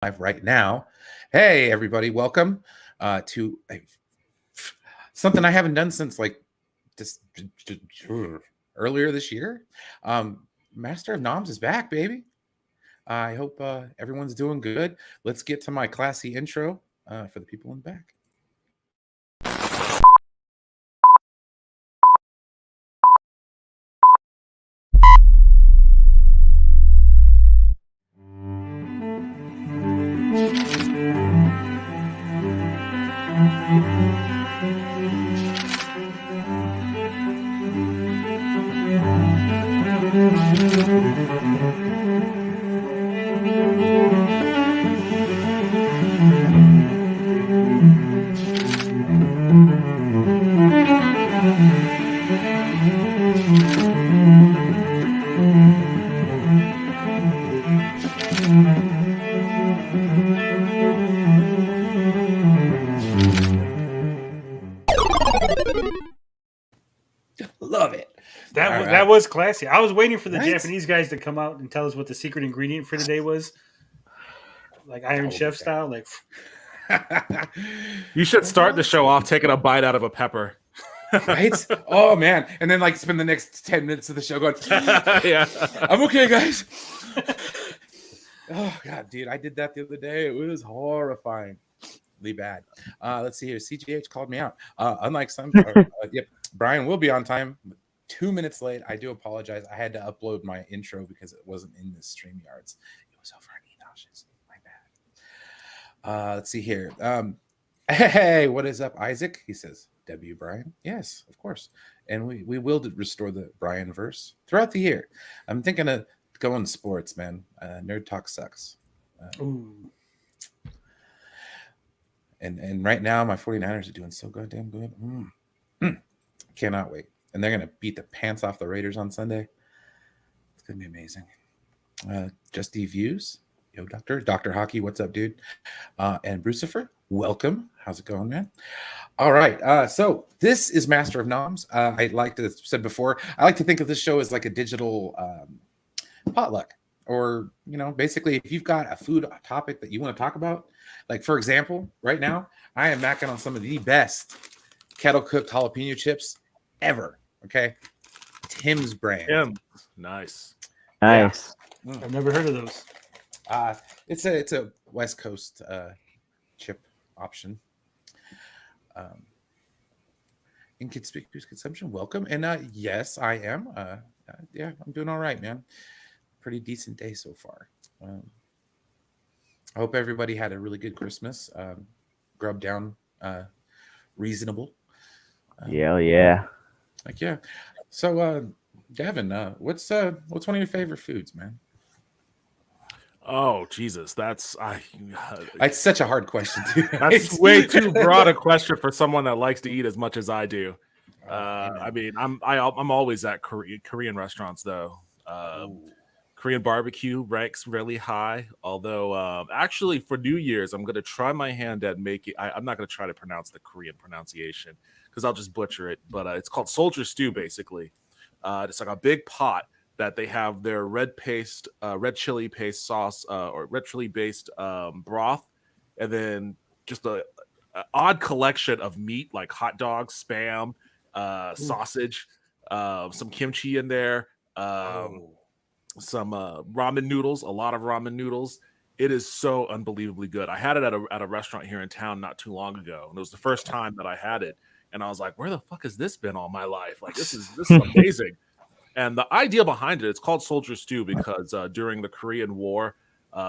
live right now. Hey, everybody, welcome to something I haven't done since like just earlier this year. Master of Noms is back, baby. I hope everyone's doing good. Let's get to my classy intro for the people in the back. Love it. That was classy. I was waiting for the Right? Japanese guys to come out and tell us what the secret ingredient for today was, like Iron Chef style. Like, you should start the show off taking a bite out of a pepper. Right? Oh man! And then like spend the next 10 minutes of the show going, Yeah, I'm okay, guys. Oh god, dude, I did that the other day. It was horrifyingly bad. Let's see here. CGH called me out. Unlike some, yep, Brian will be on time. 2 minutes late. I do apologize. I had to upload my intro because it wasn't in the StreamYards. It was over on Enosh's. My bad. Let's see here. Hey, what is up, Isaac? He says, W. Brian. Yes, of course. And we will restore the Brian verse throughout the year. I'm thinking of going sports, man. Nerd talk sucks. And right now, my 49ers are doing so goddamn good. Cannot wait. And they're going to beat the pants off the Raiders on Sunday. It's going to be amazing. Just D Views. Yo, Dr. Hockey, what's up, dude? And Brucifer, welcome. How's it going, man? All right. So this is Master of Noms. I like to said before, I like to think of this show as like a digital potluck. Or, you know, basically, if you've got a food topic that you want to talk about, like, for example, right now, I am macking on some of the best kettle cooked jalapeno chips ever. Okay. Tim's brand. yeah. Nice. Nice. Yeah. I've never heard of those. It's a West Coast chip option. Inconspicuous consumption, welcome. And yes, I am. Yeah, I'm doing all right, man. Pretty decent day so far. I hope everybody had a really good Christmas. Grub down reasonable. Yeah. Like, yeah. So Gavin, what's one of your favorite foods, man? Oh Jesus, that's It's such a hard question, too. that's way too broad a question for someone that likes to eat as much as I do. Amen. I mean, I'm always at Korean restaurants though. Korean barbecue ranks really high. Although, actually, for New Year's, I'm going to try my hand at making. I'm not going to try to pronounce the Korean pronunciation because I'll just butcher it. But it's called soldier stew, basically. It's like a big pot that they have their red chili paste sauce, or red chili based broth, and then just a odd collection of meat like hot dogs, spam, sausage, some kimchi in there. Some ramen noodles, a lot of ramen noodles. It is so unbelievably good. I had it at a restaurant here in town not too long ago, and it was the first time that I had it. And I was like, "Where the fuck has this been all my life? Like, this is amazing." And the idea behind it, it's called soldier stew because during the Korean War,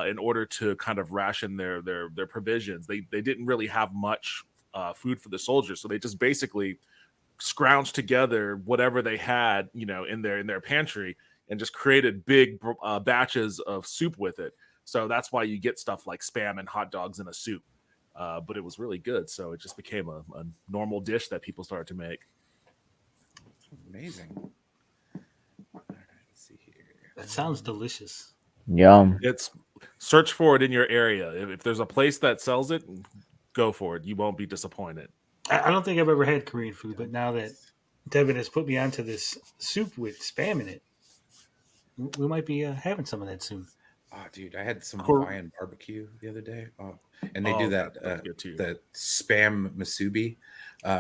in order to kind of ration their provisions, they didn't really have much food for the soldiers, so they just basically scrounged together whatever they had, you know, in their pantry, and just created big batches of soup with it. So that's why you get stuff like spam and hot dogs in a soup. But it was really good. So it just became a normal dish that people started to make. Amazing. All right, let's see here. That sounds delicious. Yum. It's search for it in your area. If there's a place that sells it, go for it. You won't be disappointed. I don't think I've ever had Korean food, but now that Devin has put me onto this soup with spam in it, we might be having some of that soon. Oh, dude, I had some Cor- Hawaiian barbecue the other day. Oh, and they do Oh, that that's good too. the spam masubi,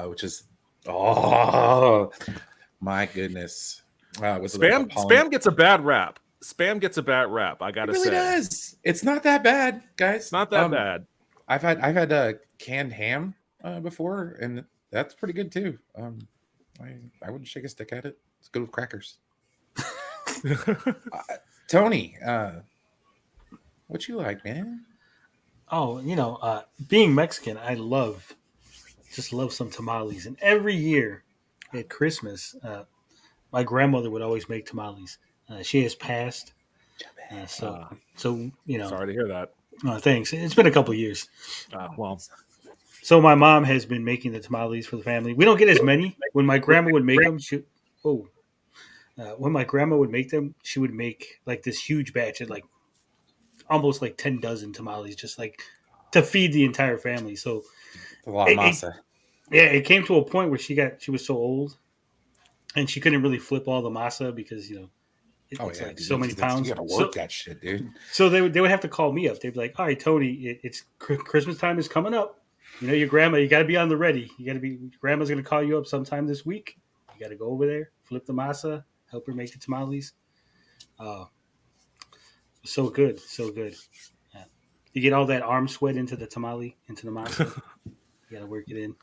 which is oh my goodness. Was it like a Spam gets a bad rap. Spam gets a bad rap. I It gotta really say, does. It's not that bad, it's guys. not that bad. I've had a canned ham before, and that's pretty good too. I wouldn't shake a stick at it. It's good with crackers. Tony, what you like, man? Oh, being Mexican, I just love some tamales. And every year at Christmas, my grandmother would always make tamales. She has passed, so Uh, so sorry to hear that. thanks. It's been a couple years. Well, So my mom has been making the tamales for the family. We don't get as many. When my grandma would make them, when my grandma would make them, she would make like this huge batch of like almost like 10 dozen tamales, just like to feed the entire family. So A lot of it, masa. yeah, it came to a point where she was so old and she couldn't really flip all the masa because Oh it's yeah, like dude, so many you pounds. gotta So work that shit, dude. so they would have to call me up. They'd be like, "All right, Tony, it's Christmas time is coming up. Your grandma. You got to be on the ready. You got to be. Grandma's going to call you up sometime this week. You got to go over there, flip the masa, help her make the tamales. Uh, so good, so good. Yeah. You get all that arm sweat into the tamale, into the masa. You got to work it in.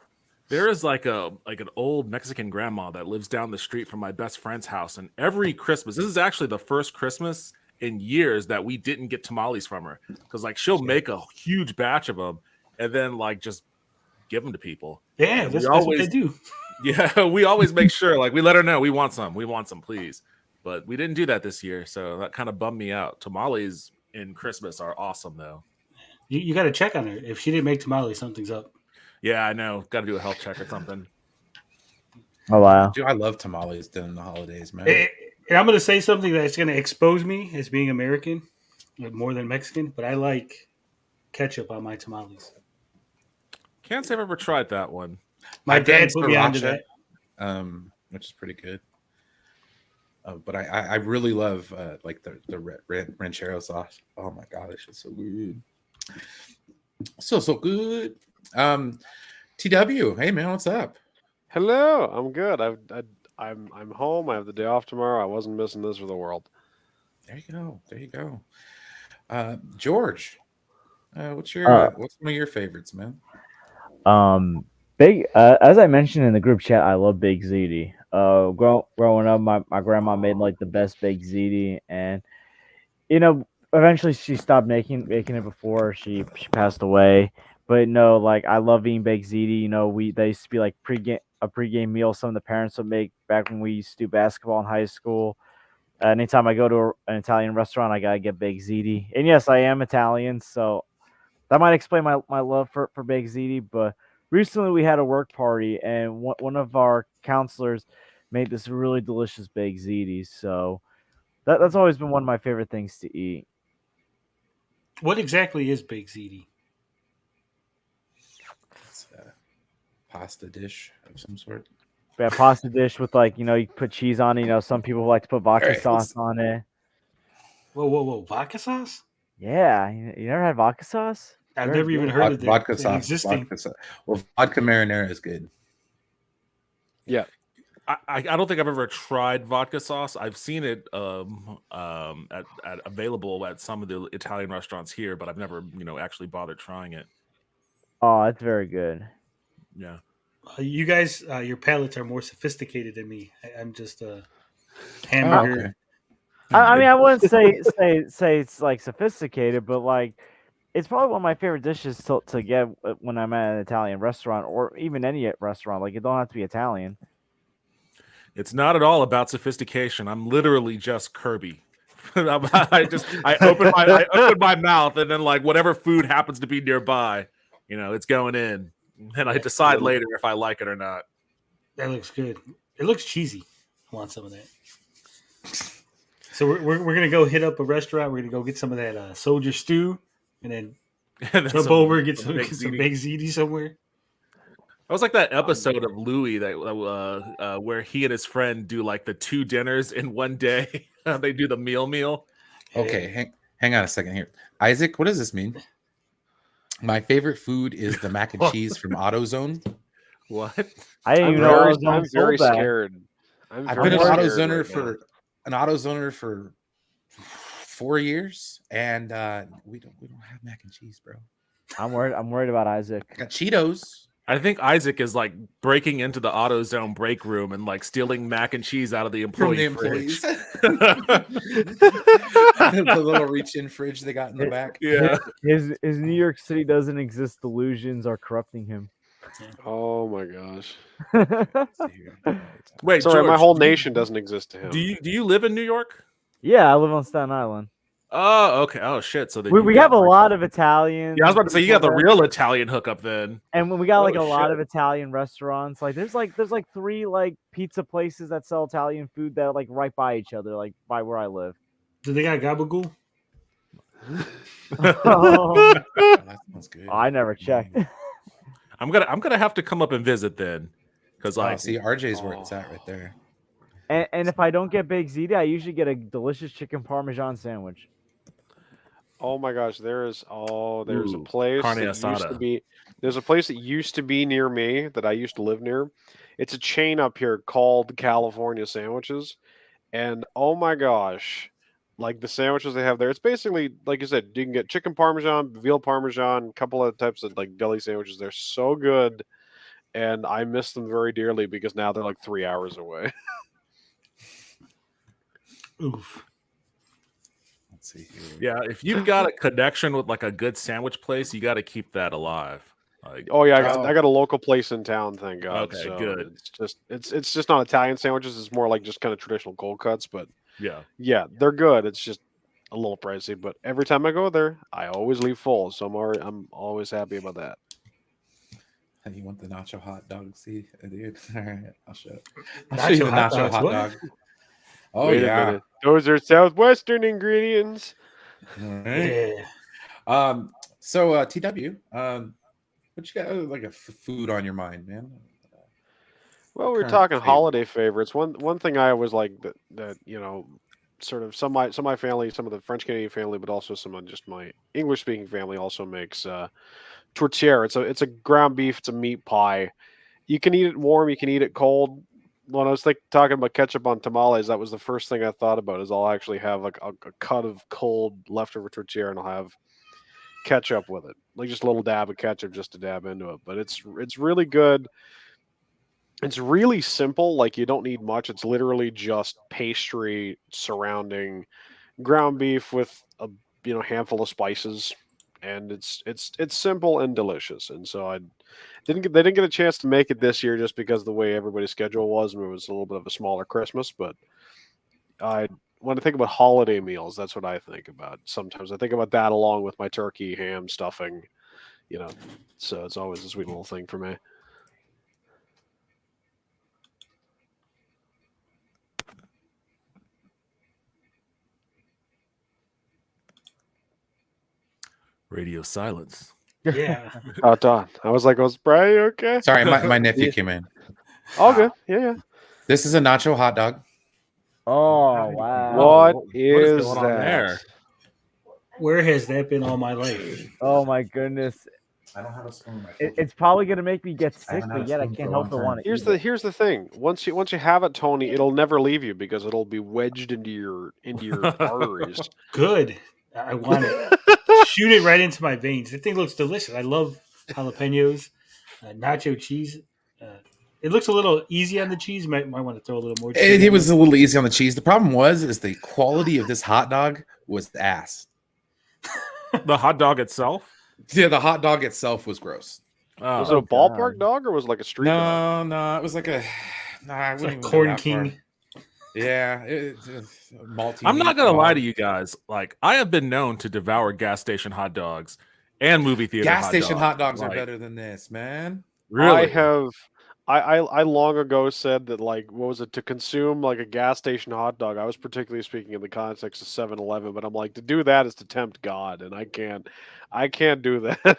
there is like an old Mexican grandma that lives down the street from my best friend's house, and every Christmas, this is actually the first Christmas in years that we didn't get tamales from her because like she'll make a huge batch of them and then like just give them to people. Yeah, And we that's what they always, do. yeah, we always make sure like we let her know we want some, please. But we didn't do that this year, so that kind of bummed me out. Tamales in Christmas are awesome though. You got to check on her. If she didn't make tamales, something's up. Yeah, I know. Got to do a health check or something. Oh wow. Dude, I love tamales during the holidays, man. And I'm going to say something that's going to expose me as being American more than Mexican, but I like ketchup on my tamales. Can't say I've ever tried that one. My I've done dad put me onto sriracha, that. which is pretty good. But I really love like the ranchero sauce. Oh my god, it's just so good, so good. TW, hey man, what's up? Hello, I'm good. I'm home. I have the day off tomorrow. I wasn't missing this for the world. There you go. George, what's one of your favorites, man? Big as I mentioned in the group chat, I love baked ziti. Growing up, my grandma made like the best baked ziti, and eventually she stopped making it before she passed away. But no, like I love eating baked ziti. They used to be like pregame meal. Some of the parents would make back when we used to do basketball in high school. Anytime I go to an Italian restaurant, I gotta get baked ziti. And yes, I am Italian, so that might explain my love for baked ziti. But recently we had a work party, and one of our counselors made this really delicious baked ziti. So that's always been one of my favorite things to eat. What exactly is baked ziti? It's a pasta dish of some sort. Yeah, pasta dish with like you put cheese on it. Some people like to put vodka Alright, sauce on it. Whoa! Vodka sauce? Yeah, you never had vodka sauce? It's I've very never even good. heard of vodka it sauce. existing. Vodka sauce. Well, vodka marinara is good. Yeah, I don't think I've ever tried vodka sauce. I've seen it at available at some of the Italian restaurants here, but I've never actually bothered trying it. Oh, it's very good. Yeah. You guys, your palates are more sophisticated than me. I'm just a Oh, hamburger. okay. I mean, I wouldn't say it's like sophisticated, but like it's probably one of my favorite dishes to get when I'm at an Italian restaurant or even any restaurant. Like it don't have to be Italian. It's not at all about sophistication. I'm literally just Kirby. I open my mouth and then like whatever food happens to be nearby, it's going in. And I decide later if I like it or not. That looks good. It looks cheesy. I want some of that. So we're gonna go hit up a restaurant. We're gonna go get some of that soldier stew, and then And then jump over and get some baked some ziti. baked ziti somewhere. That was like that episode of Louis that where he and his friend do like the 2 dinners in one day. They do the meal. Okay, Hang on a second here. Isaac, what does this mean? My favorite food is the mac and cheese from AutoZone. What? I didn't I'm even know very, AutoZone I'm very sold that. scared. I'm I've very been an scared AutoZoner right now. for 4 years, and we don't have mac and cheese, bro. I'm worried about Isaac. Got Cheetos. I think Isaac is like breaking into the AutoZone break room and like stealing mac and cheese out of the From employee the employees. fridge. The little reach-in fridge they got in the back. Yeah. His New York City doesn't exist delusions are corrupting him. Oh my gosh. Wait, Sorry, my George, whole nation doesn't exist to him. do you live in New York? Yeah, I live on Staten Island. Oh, okay. Oh shit. So then We have a lot of Italian. Yeah, I was about to say you got the people there. real Italian hookup then. And when we got like Oh, a lot shit. of Italian restaurants, like there's like 3 like pizza places that sell Italian food that are like right by each other, like by where I live. Do they got gabagool? Oh, that sounds good. I never checked. I'm gonna have to come up and visit then, because Oh, like see, RJ's where it's at right there. And if I don't get baked ziti, I usually get a delicious chicken parmesan sandwich. Oh my gosh, there's a Ooh, place carne that used to asada. be there's a place that used to be near me that I used to live near. It's a chain up here called California Sandwiches. And oh my gosh, like the sandwiches they have there, it's basically like you said, you can get chicken parmesan, veal parmesan, a couple of types of like deli sandwiches. They're so good, and I miss them very dearly because now they're like 3 hours away. Oof. Let's see here. yeah, if you've got a connection with like a good sandwich place, you got to keep that alive. Like, Oh yeah, Oh. I got a local place in town, thank God. Okay, so good. it's just not Italian sandwiches. It's more like just kind of traditional cold cuts, but yeah, yeah, they're good. It's just a little pricey, but every time I go there, I always leave full, so I'm always happy about that. And you want the nacho hot dog? See, dude. All right, I'll show you Nacho the hot nacho dogs, hot what? dog. Oh Wait a yeah. minute, those are Southwestern ingredients. All right. Yeah. So TW, what you got like a food on your mind, man? Well, we were Current talking favorite. holiday favorites. One thing I always like that sort of some of my family, some of the French Canadian family, but also some of just my English speaking family also makes tourtière. It's a ground beef. It's a meat pie. You can eat it warm. You can eat it cold. When I was talking about ketchup on tamales, that was the first thing I thought about. Is I'll actually have like a cut of cold leftover tourtière, and I'll have ketchup with it, like just a little dab of ketchup just to dab into it. But it's really good. It's really simple. Like you don't need much. It's literally just pastry surrounding ground beef with a handful of spices, and it's simple and delicious. And so they didn't get a chance to make it this year just because of the way everybody's schedule was, and it was a little bit of a smaller Christmas. But when I think about holiday meals, that's what I think about. Sometimes I think about that along with my turkey, ham, stuffing. So it's always a sweet little thing for me. radio silence. Yeah. Oh, Don. I was like, Brian, you okay? Sorry, my nephew Yeah. came in. All good. Yeah. This is a nacho hot dog. Oh wow! What what is is going on that? there? Where has that been all my life? Oh my goodness! I don't have a spoon. It's probably gonna make me get sick, haven't had but a yet I spoon for can't a help long but want to. Here's the thing. Once you have it, Tony, it'll never leave you because it'll be wedged into your arteries. Good. I want it. Shoot it right into my veins. The thing looks delicious. I love jalapenos, nacho cheese. It looks a little easy on the cheese. Might want to throw a little more cheese. It was a little easy on the cheese. The problem is the quality of this hot dog was ass. The hot dog itself? Yeah, the hot dog itself was gross. Oh, Was it a God. ballpark dog or was it like a street dog? No, it was like a. Nah, I It's wouldn't like even go Corn that far. King. Yeah, it's malty. I'm not meat gonna lie dog. to you guys. Like, I have been known to devour gas station hot dogs and movie theater Gas station hot dogs are Like, better than this, man. Really? I long ago said that, like, what was it, to consume like a gas station hot dog? I was particularly speaking in the context of 7-Eleven, but I'm like, to do that is to tempt God, and I can't do that.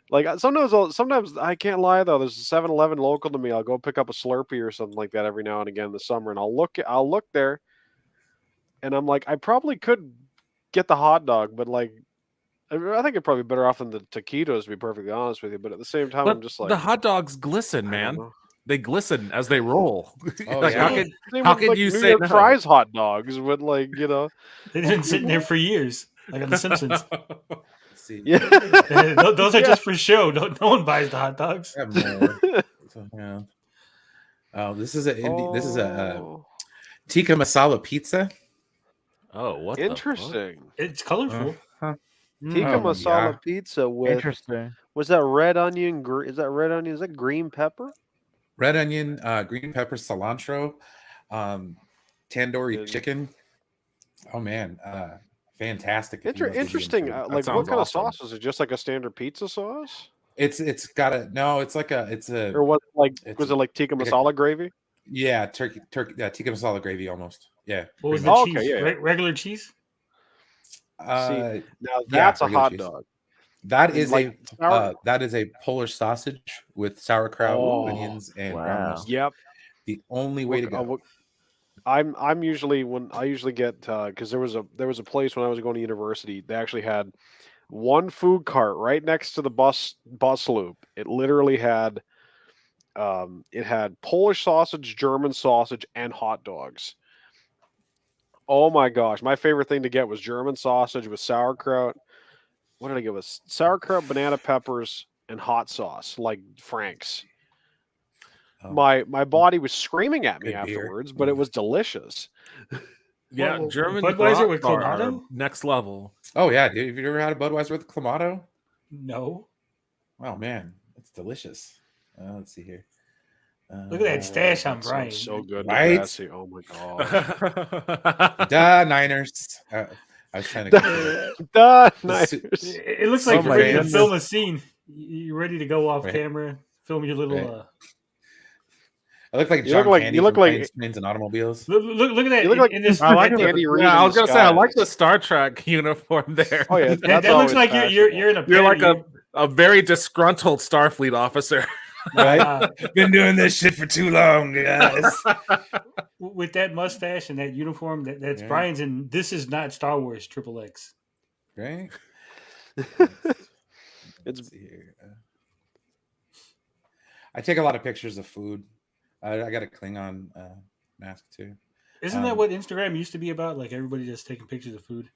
Like sometimes I can't lie though. There's a 7-Eleven local to me. I'll go pick up a Slurpee or something like that every now and again in the summer, and I'll look there, and I'm like, I probably could get the hot dog, but like I think it's probably better off than the taquitos, to be perfectly honest with you. But at the same time, But I'm just like, the hot dogs glisten, I don't man. know. They glisten as they roll. Oh, Like, yeah. Same how with, could like, you New say York no? fries hot dogs, but like They've been sitting there for years, like on The Simpsons. Let's see. yeah. Those are Yeah. just for show. No one buys the hot dogs. I have more. So, yeah. Oh, this is this is a Oh, tikka masala pizza. Oh, what interesting. It's colorful. Huh. Tikka Oh, masala yeah. pizza with Interesting. was that red onion? Is that red onion? Is that green pepper? Red onion, green pepper, cilantro, tandoori And chicken. Oh man, fantastic! If you love Indian interesting. food. Like, what sounds kind awesome. of sauce is it? Just like a standard pizza sauce, It's got a no. It's like or was it like it's was it like tikka like a- masala gravy? yeah, turkey tikka masala gravy almost. Yeah. What was pretty the much. Oh, cheese? okay, yeah. Regular cheese? See, Uh, now yeah, that's a regular hot cheese. dog. That And, is like, that is a Polish sausage with sauerkraut, Oh, onions, and wow. ground mustard. Yep. The only way to go. I'm usually get because there was a place when I was going to university. They actually had one food cart right next to the bus loop. It literally had Polish sausage, German sausage, and hot dogs. Oh my gosh, my favorite thing to get was German sausage with sauerkraut. What did I get? With sauerkraut, banana peppers, and hot sauce, like Frank's. Oh, My body was screaming at me Good beer. afterwards, but it was delicious. Yeah, Well, German Budweiser with brats are Clamato? next level. oh yeah, dude. Have you ever had a Budweiser with Clamato? No. Oh man, it's delicious. Let's see here. Look at that stash on That Brian. sounds so good, Right? Bessie. Oh my gosh. Duh, Niners. I was trying to. Duh, The nice. su- It looks Oh like you're my ready to goodness. film a scene. You're ready to go off Right. camera, film your little. Right. I look like You John look like- Candy you look from like- Planes, Trains, and Automobiles. Look at that. You look like in this. I like that, the, Andy Reid yeah, I in was gonna say I like the disguise. Star Trek uniform there. Oh yeah, that that's looks always like you're fashionable. in a. You're like panty. a very disgruntled Starfleet officer. Uh, Been doing this shit for too long, guys. with that mustache and that uniform. That's Yeah. Brian's in. This is not Star Wars XXX. Right? It's- Let's see here. I take a lot of pictures of food. I got a Klingon mask too. Isn't that what Instagram used to be about? Like everybody just taking pictures of food.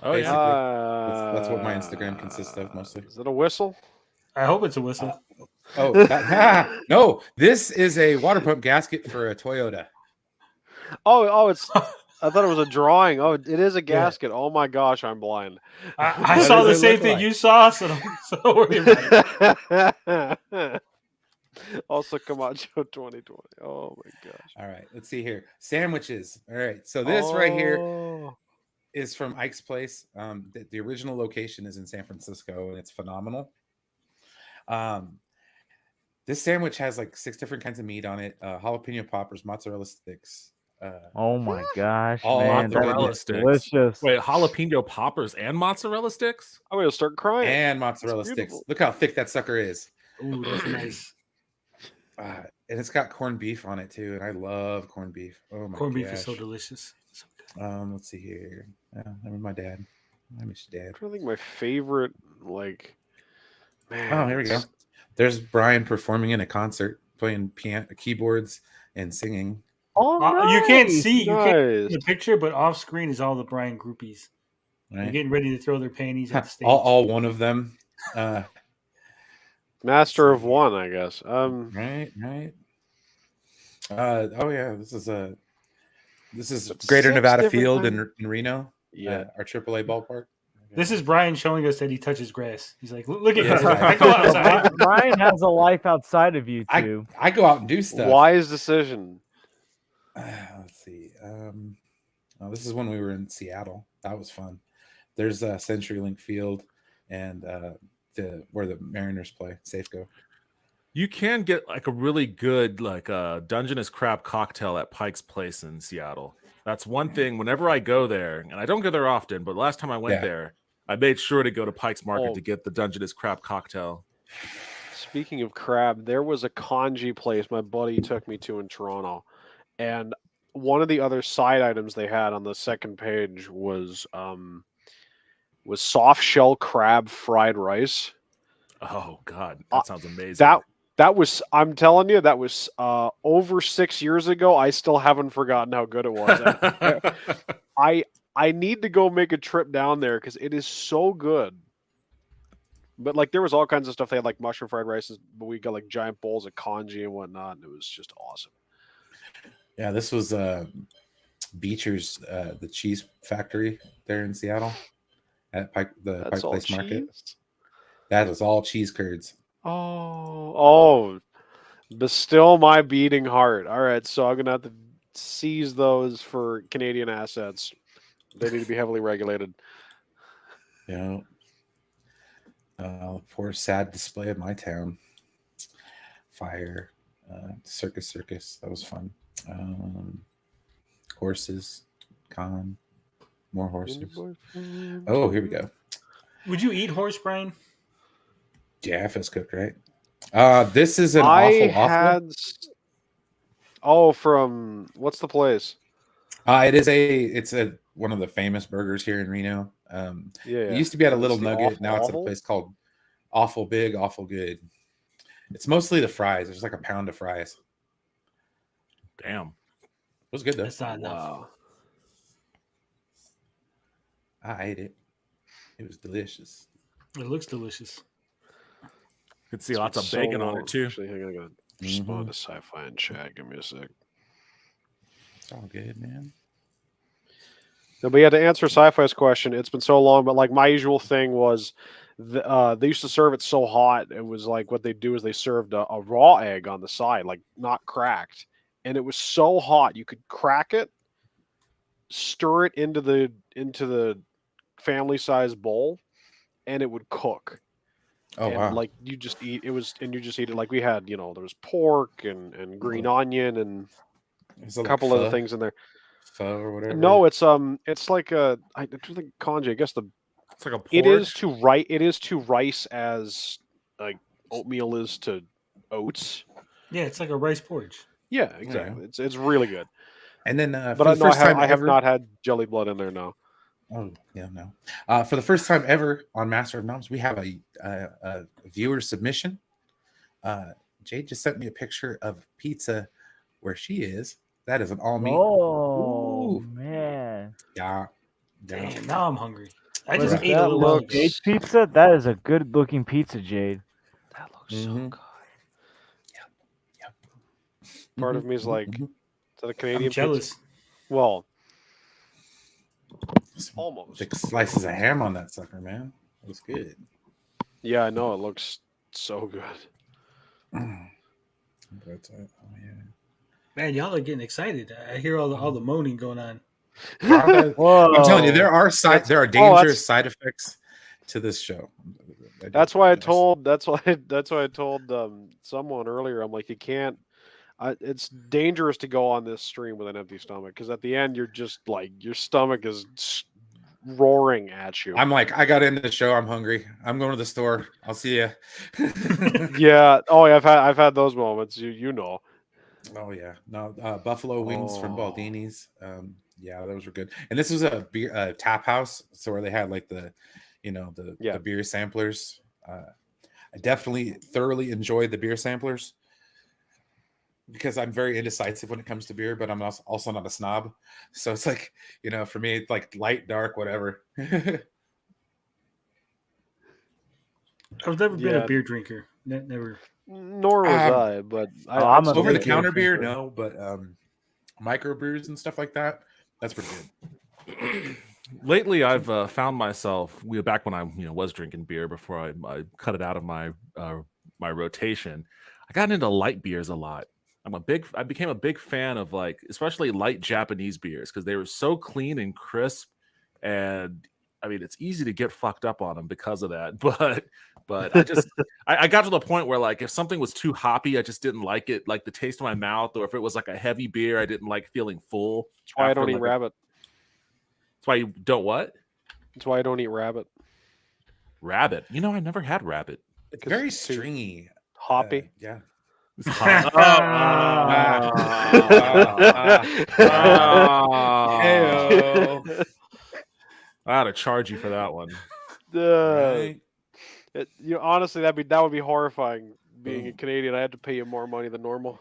Oh yeah. Basically. That's what my Instagram consists of mostly. Is it a whistle? I hope it's a whistle. Oh, no! This is a water pump gasket for a Toyota. Oh, it's. I thought it was a drawing. Oh, it is a gasket. Oh my gosh, I'm blind. I What saw does the it same look thing like? you saw, so don't worry about it. Also, Camacho 2020. Oh my gosh. All right, let's see here. Sandwiches. All right, so this right here Oh. is from Ike's Place. The original location is in San Francisco, and it's phenomenal. This sandwich has like 6 different kinds of meat on it: jalapeno poppers, mozzarella sticks. Oh my gosh, Oh, man, that mozzarella is sticks. delicious. Wait, jalapeno poppers and mozzarella sticks? I'm gonna start crying. And mozzarella It's sticks. beautiful. Look how thick that sucker is. Ooh, that's nice. And it's got corned beef on it too, and I love corned beef. Oh my Corned gosh. beef is so delicious. So good. Let's see here. That was my dad. I miss your dad. I think my favorite, like, man. Oh, here we go. There's Brian performing in a concert, playing piano, keyboards, and singing. Oh, You can't nice. see Nice. the picture, but off screen is all the Brian groupies. They're Right? getting ready to throw their panties at the stage. all one of them. Master of one, I guess. Right. Oh yeah, this is It's Greater 6 Nevada different Field kinds- in Reno. Yeah. Our AAA ballpark. This is Brian showing us that he touches grass. He's like, look at Yeah. this. I go outside. Brian has a life outside of you too. I go out and do stuff. Wise decision. Let's see. This is when we were in Seattle. That was fun. There's a CenturyLink Field and where the Mariners play, Safeco. You can get like a really good like Dungeness crab cocktail at Pike's Place in Seattle. That's one thing. Whenever I go there, and I don't go there often, but last time I went Yeah. there, I made sure to go to Pike's Market Oh. to get the Dungeness crab cocktail. Speaking of crab, there was a congee place my buddy took me to in Toronto, and one of the other side items they had on the second page was was soft shell crab fried rice. Oh God, that sounds amazing. That was, I'm telling you, that was over 6 years ago. I still haven't forgotten how good it was. And I need to go make a trip down there because it is so good. But like there was all kinds of stuff. They had like mushroom fried rices, but we got like giant bowls of congee and whatnot, and it was just awesome. Yeah, this was Beecher's, the cheese factory there in Seattle at Pike Place Market. That is all cheese curds. Oh, but still my beating heart. All right, so I'm gonna have to seize those for Canadian assets. They need to be heavily regulated. Yeah. Poor sad display of my town. Fire, circus. That was fun. Horses, con, more horses. Oh, here we go. Would you eat horse, Brian? Yeah, if it's cooked right. This is an awful. From what's the place? It's one of the famous burgers here in Reno. It used to be at a Little Nugget. Now it's at a place called Awful Big, Awful Good. It's mostly the fries. There's like a pound of fries. Damn. It was good though. That's not enough. Wow. I ate it. It was delicious. It looks delicious. You could see lots of bacon on it too. Actually, hang on, I gotta respond to sci-fi in chat. Give me a sec. It's all good, man. No, but yeah, to answer sci-fi's question, it's been so long. But like my usual thing was, they used to serve it so hot. It was like what they do is they served a raw egg on the side, like not cracked, and it was so hot you could crack it, stir it into the family size bowl, and it would cook. Oh and wow! Like you just eat it like we had, there was pork and green onion and a couple other things in there. Pho or whatever. No, it's like I don't think congee. I guess it's like a porridge. It is to rice as like oatmeal is to oats. Yeah, it's like a rice porridge. Yeah, exactly. Yeah. It's really good. And then, but I have not had jelly blood in there. No. Oh yeah, no. For the first time ever on Master of Noms, we have a viewer submission. Jade just sent me a picture of pizza where she is. That is an all meat. Oh man! Yeah. Damn, now I'm hungry. I What just is ate a that little while ago. Jade pizza? That is a good looking pizza, Jade. That looks so good. Yep. Part of me is like, is that a Canadian I'm jealous. pizza? Well, almost. Thick slices of ham on that sucker, man. It was good. Yeah, I know. It looks so good. But, oh yeah. Man, y'all are getting excited. I hear all the moaning going on. I'm telling you, there are dangerous side effects to this show. That's why I told someone earlier. I'm like, you can't. It's dangerous to go on this stream with an empty stomach because at the end you're just like your stomach is roaring at you. I'm like, I got into the show. I'm hungry. I'm going to the store. I'll see you. Yeah. Oh, yeah, I've had those moments. You know. Oh yeah, no buffalo wings from Baldini's. Yeah, those were good. And this was a beer tap house, so where they had like the beer samplers. I definitely thoroughly enjoyed the beer samplers because I'm very indecisive when it comes to beer, but I'm also not a snob. So it's like, for me, it's like light, dark, whatever. I've never been a beer drinker. Never. Nor was I, but I'm over the counter beer, no, but microbrews and stuff like that, that's pretty good. Lately, I've found myself. Back when I was drinking beer before I cut it out of my rotation. I got into light beers a lot. I became a big fan of especially light Japanese beers because they were so clean and crisp, and I mean it's easy to get fucked up on them because of that. But I just I got to the point where if something was too hoppy, I just didn't like it, like the taste of my mouth, or if it was like a heavy beer, I didn't like feeling full. That's why I don't eat rabbit. That's why you don't what? That's why I don't eat rabbit. Rabbit? I never had rabbit. It's very stringy. Hoppy? Yeah. It's hot. I ought to charge you for that one. Right? Honestly, that would be horrifying. Being a Boom. Canadian, I had to pay you more money than normal.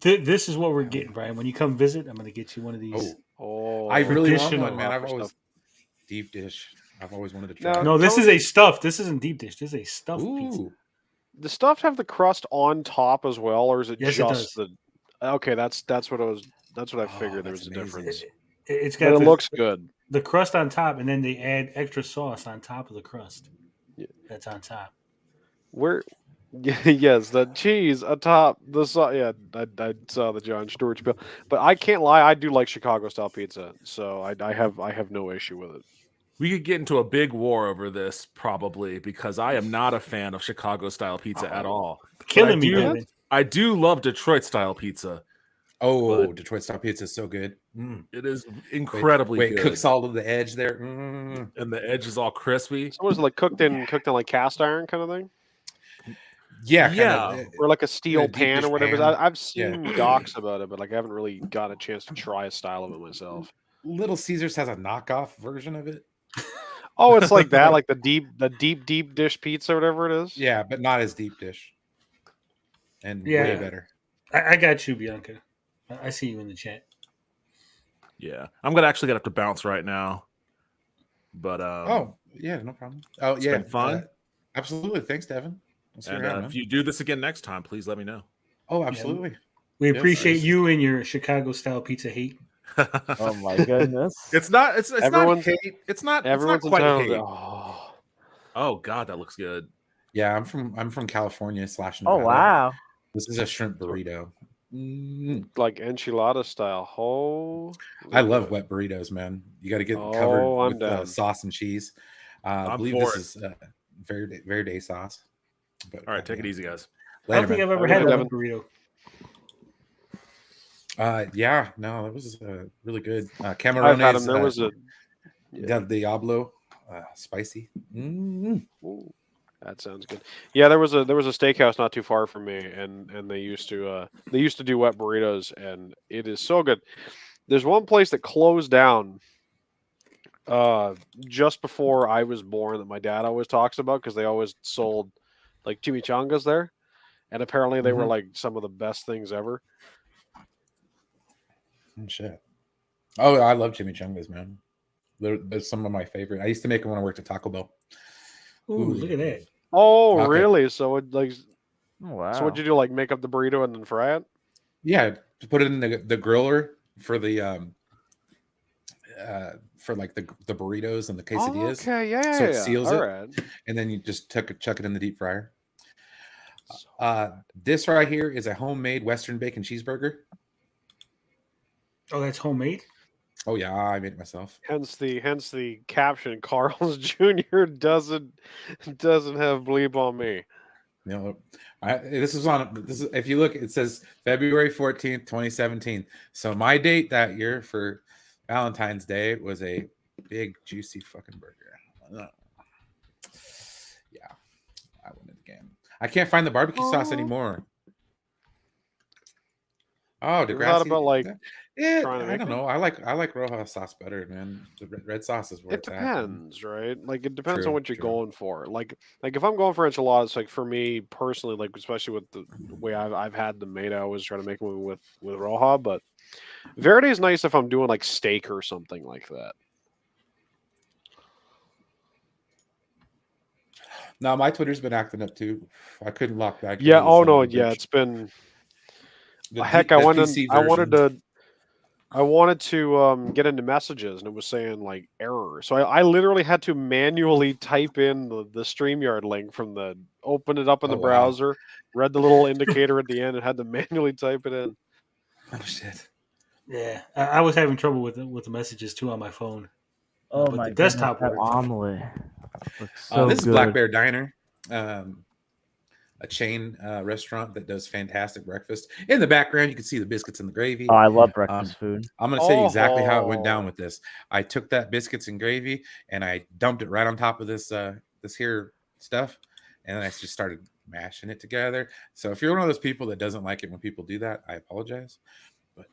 This is what we're getting, Brian. When you come visit, I'm going to get you one of these. Oh, Oh, I really want Traditional one, man. I've proper always stuff. deep dish. I've always wanted to Now, try. No, this is Tony- a stuffed. This isn't deep dish. This is a stuffed pizza. Ooh, The stuff have the crust on top as well, or is it Yes, it just does. the? Okay, that's what I was. That's what I Oh, figured there that's was a amazing. difference. It's But got it looks good. the crust on top, and then they add extra sauce on top of the crust. Yeah. That's on top. Where? Yes, the cheese atop the sauce. Yeah, I saw the John Stewart spiel, but I can't lie. I do like Chicago style pizza, so I have no issue with it. We could get into a big war over this probably because I am not a fan of Chicago style pizza at all. But Killing me, do- Devin. I do love Detroit style pizza. oh, But- Detroit style pizza is so good. It is incredibly Wait, good. cooks all of the edge there. And the edge is all crispy. So what is it, like cooked in like cast iron kind of thing, Yeah, Yeah. kind of. or like a steel deep pan dish or whatever? pan. I've Yeah. seen docs about it, but like I haven't really got a chance to try a style of it myself. Little Caesars has a knockoff version of it. Oh, it's like that, like the deep dish pizza, or whatever it is. Yeah, but not as deep dish. And Yeah. way better. I got you, Bianca. I see you in the chat. Yeah. I'm gonna actually have to bounce right now. But Oh, yeah, no problem. Oh, it's yeah. been fun. Absolutely. Thanks, Devin. We'll see you and around, man. if you do this again next time, please let me know. Oh, absolutely. We Yes, appreciate yes. you and your Chicago style pizza hate. Oh my goodness. It's not it's Everyone's- not hate. It's not Everyone's quite entitled. hate. Oh. Oh god, that looks good. Yeah, I'm from California / Oh Nevada. wow. This is a shrimp burrito. Like enchilada style. Oh, I love wet burritos, man. You got to get them Oh, covered I'm with down. sauce and cheese. I I'm believe for this is Verde sauce. But, All right, take it easy, guys. I don't Later, think man. I've ever Have a had good a one, burrito. Yeah, no, it was really good. I've Camarones, had them. There was a. Del Diablo, spicy. Ooh, that sounds good. Yeah, there was a steakhouse not too far from me, and they used to do wet burritos, and it is so good. There's one place that closed down just before I was born that my dad always talks about because they always sold like chimichangas there, and apparently they were Mhm. like some of the best things ever. Shit. Oh, I love chimichangas, man. They're some of my favorite. I used to make them when I worked at Taco Bell. Ooh, look at that. Oh, Okay. really? So it like Oh, wow. so what'd you do? Like make up the burrito and then fry it? Yeah, to put it in the griller for the for like the burritos and the quesadillas. Okay, yeah, So it yeah. seals All it. right. And then you just chuck it in the deep fryer. So This right here is a homemade Western bacon cheeseburger. Oh, that's homemade? Oh yeah, I made it myself. hence the caption. Carl's Jr. doesn't have bleep on me. You know, this is if you look, it says February 14th, 2017. So my date that year for Valentine's Day was a big juicy fucking burger. Yeah, I win it again. I can't find the barbecue sauce anymore. Oh, You ever thought Degrassi. about, like, Yeah, trying to I make don't one? know. I like Roja sauce better, man. The red sauce is where It it's at. man. depends, right? Like it depends True, on what you're true. going for. Like if I'm going for enchiladas, like for me personally, like especially with the way I've had them made, I always try to make them with Roja. But Verde is nice if I'm doing like steak or something like that. No, my Twitter's been acting up too. I couldn't lock back. Yeah. into the Oh son no. of a Yeah. bitch. It's been The heck. the I PC wanted version. to get into messages, and it was saying like error. So I literally had to manually type in the StreamYard link open it up in the Oh, wow. browser, read the little indicator at the end, and had to manually type it in. Oh shit. Yeah, I was having trouble with the messages too on my phone. Oh but my the desktop goodness, that worked. omelet looks so This is good. Black Bear Diner, a chain restaurant that does fantastic breakfast. In the background, you can see the biscuits and the gravy. Oh, I love breakfast food. I'm going to say exactly how it went Oh. down with this. I took that biscuits and gravy and I dumped it right on top of this here stuff, and then I just started mashing it together. So if you're one of those people that doesn't like it when people do that, I apologize, but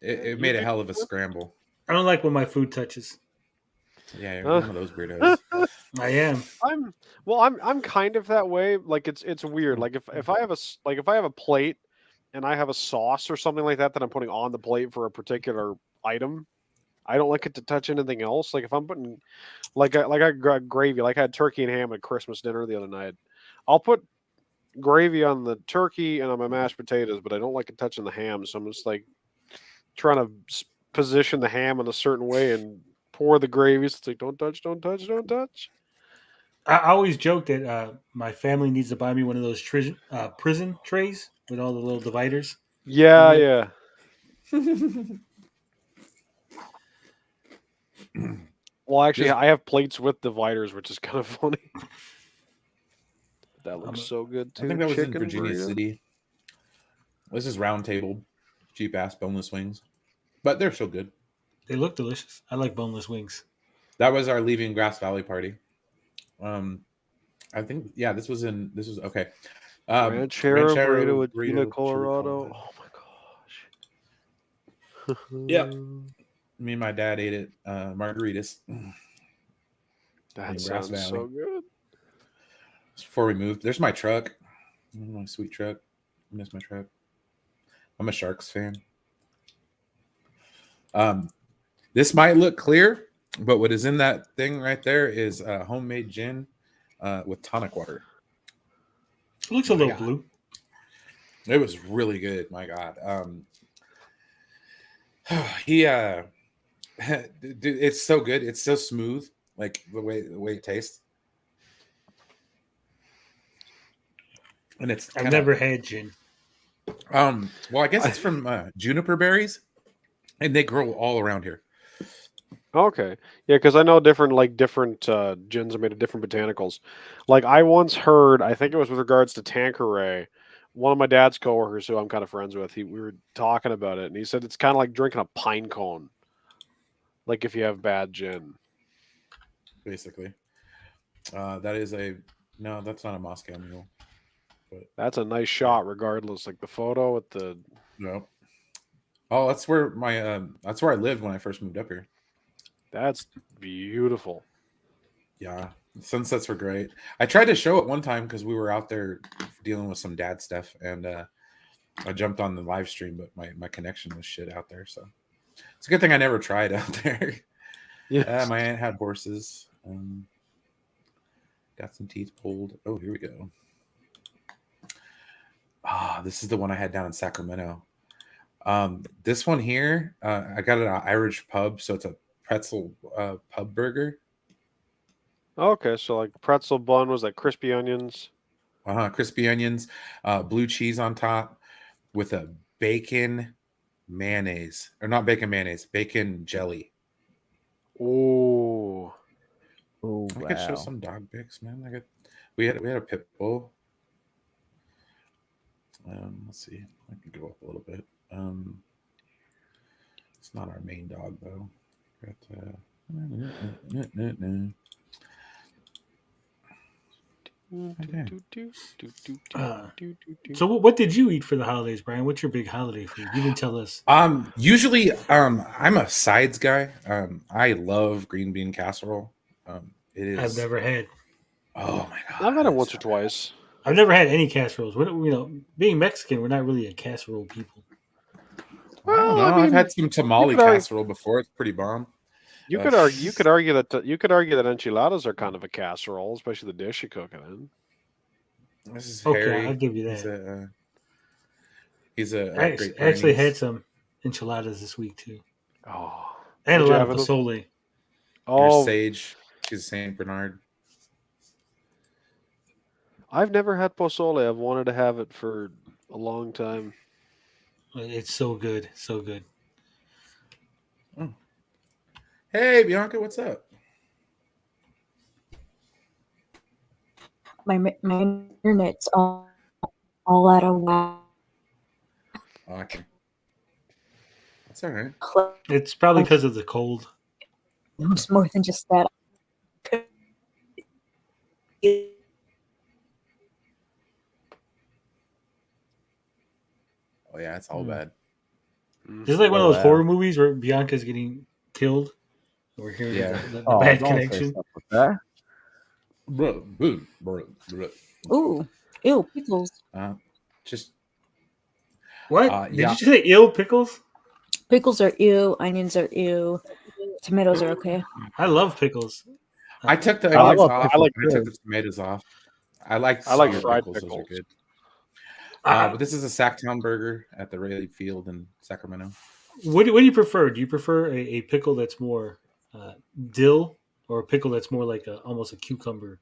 it made a hell of a scramble. I don't like when my food touches. Yeah, you're one of those weirdos. I am. I'm kind of that way. Like it's weird. Like if I have if I have a plate and I have a sauce or something like that I'm putting on the plate for a particular item, I don't like it to touch anything else. Like if I'm putting I got gravy, like I had turkey and ham at Christmas dinner the other night. I'll put gravy on the turkey and on my mashed potatoes, but I don't like it touching the ham. So I'm just like trying to position the ham in a certain way and pour the gravy. So it's like don't touch, don't touch, don't touch. I always joke that my family needs to buy me one of those prison trays with all the little dividers. Yeah, Yeah. yeah. Well, actually, I have plates with dividers, which is kind of funny. That looks so good too. I think that was in Chicken Virginia burrito. City. This is round table, cheap ass boneless wings, but they're so good. They look delicious. I like boneless wings. That was our leaving Grass Valley party. I think this was okay. Ranchero burrito with Chile, Colorado. Oh my gosh. Yep. Me and my dad ate it. Margaritas. That sounds so good. Before we moved, there's my truck. My sweet truck. I miss my truck. I'm a Sharks fan. This might look clear, but what is in that thing right there is homemade gin with tonic water. It looks a little blue. It was really good. My God. Dude, it's so good. It's so smooth, like the way it tastes. And I've never had gin. Well, I guess it's from juniper berries, and they grow all around here. Okay, yeah, because I know different gins are made of different botanicals. Like I once heard, I think it was with regards to Tanqueray, one of my dad's coworkers who I'm kind of friends with. We were talking about it, and he said it's kind of like drinking a pine cone. Like if you have bad gin, basically. That's not a Moscow Mule. But that's a nice shot, regardless. Like the photo with the no. Oh, that's where I lived when I first moved up here. That's beautiful. Yeah, sunsets were great. I tried to show it one time because we were out there dealing with some dad stuff, and I jumped on the live stream, but my connection was shit out there. So it's a good thing I never tried out there. Yeah, my aunt had horses. Got some teeth pulled. Oh, here we go. This is the one I had down in Sacramento. This one here, I got it at an Irish pub, so it's a pretzel pub burger. Okay, so like pretzel bun was like crispy onions. Crispy onions, blue cheese on top with a bacon mayonnaise, or not bacon mayonnaise, bacon jelly. Oh, I could show some dog pics, man. We had a pit bull. Let's see. I can go up a little bit. It's not our main dog though. So what did you eat for the holidays, Brian? What's your big holiday food? You didn't tell us. Usually, I'm a sides guy. I love green bean casserole. It is. I've never had. Oh my God! I've had it once or twice. I've never had any casseroles. Being Mexican, we're not really a casserole people. Well, I mean, I've had some tamale casserole before. It's pretty bomb. You could argue that enchiladas are kind of a casserole, especially the dish you cook it in. This is okay. Harry. I'll give you that. I actually had some enchiladas this week too. Oh, and a lot of pozole. Oh, Sage. She's Saint Bernard. I've never had pozole. I've wanted to have it for a long time. It's so good, so good. Oh. Hey, Bianca, what's up? My internet's all out of whack. Okay. That's all right. It's probably because of the cold. It's more than just that. Oh yeah, it's all bad. This is like one of those horror movies where Bianca's getting killed. We're hearing the bad connection. Ooh, ew, pickles. Just What did yeah. you say? Ill pickles? Pickles are ew. Onions are ew. Tomatoes are okay. I love pickles. I took the I onions love off. I like I took pickles. the tomatoes off. I like I like spear fried pickles. Those are pickles. good. I- But this is a Sacktown burger at the Rayleigh Field in Sacramento. what do you prefer? Do you prefer a pickle that's more dill, or a pickle that's more like almost a cucumber?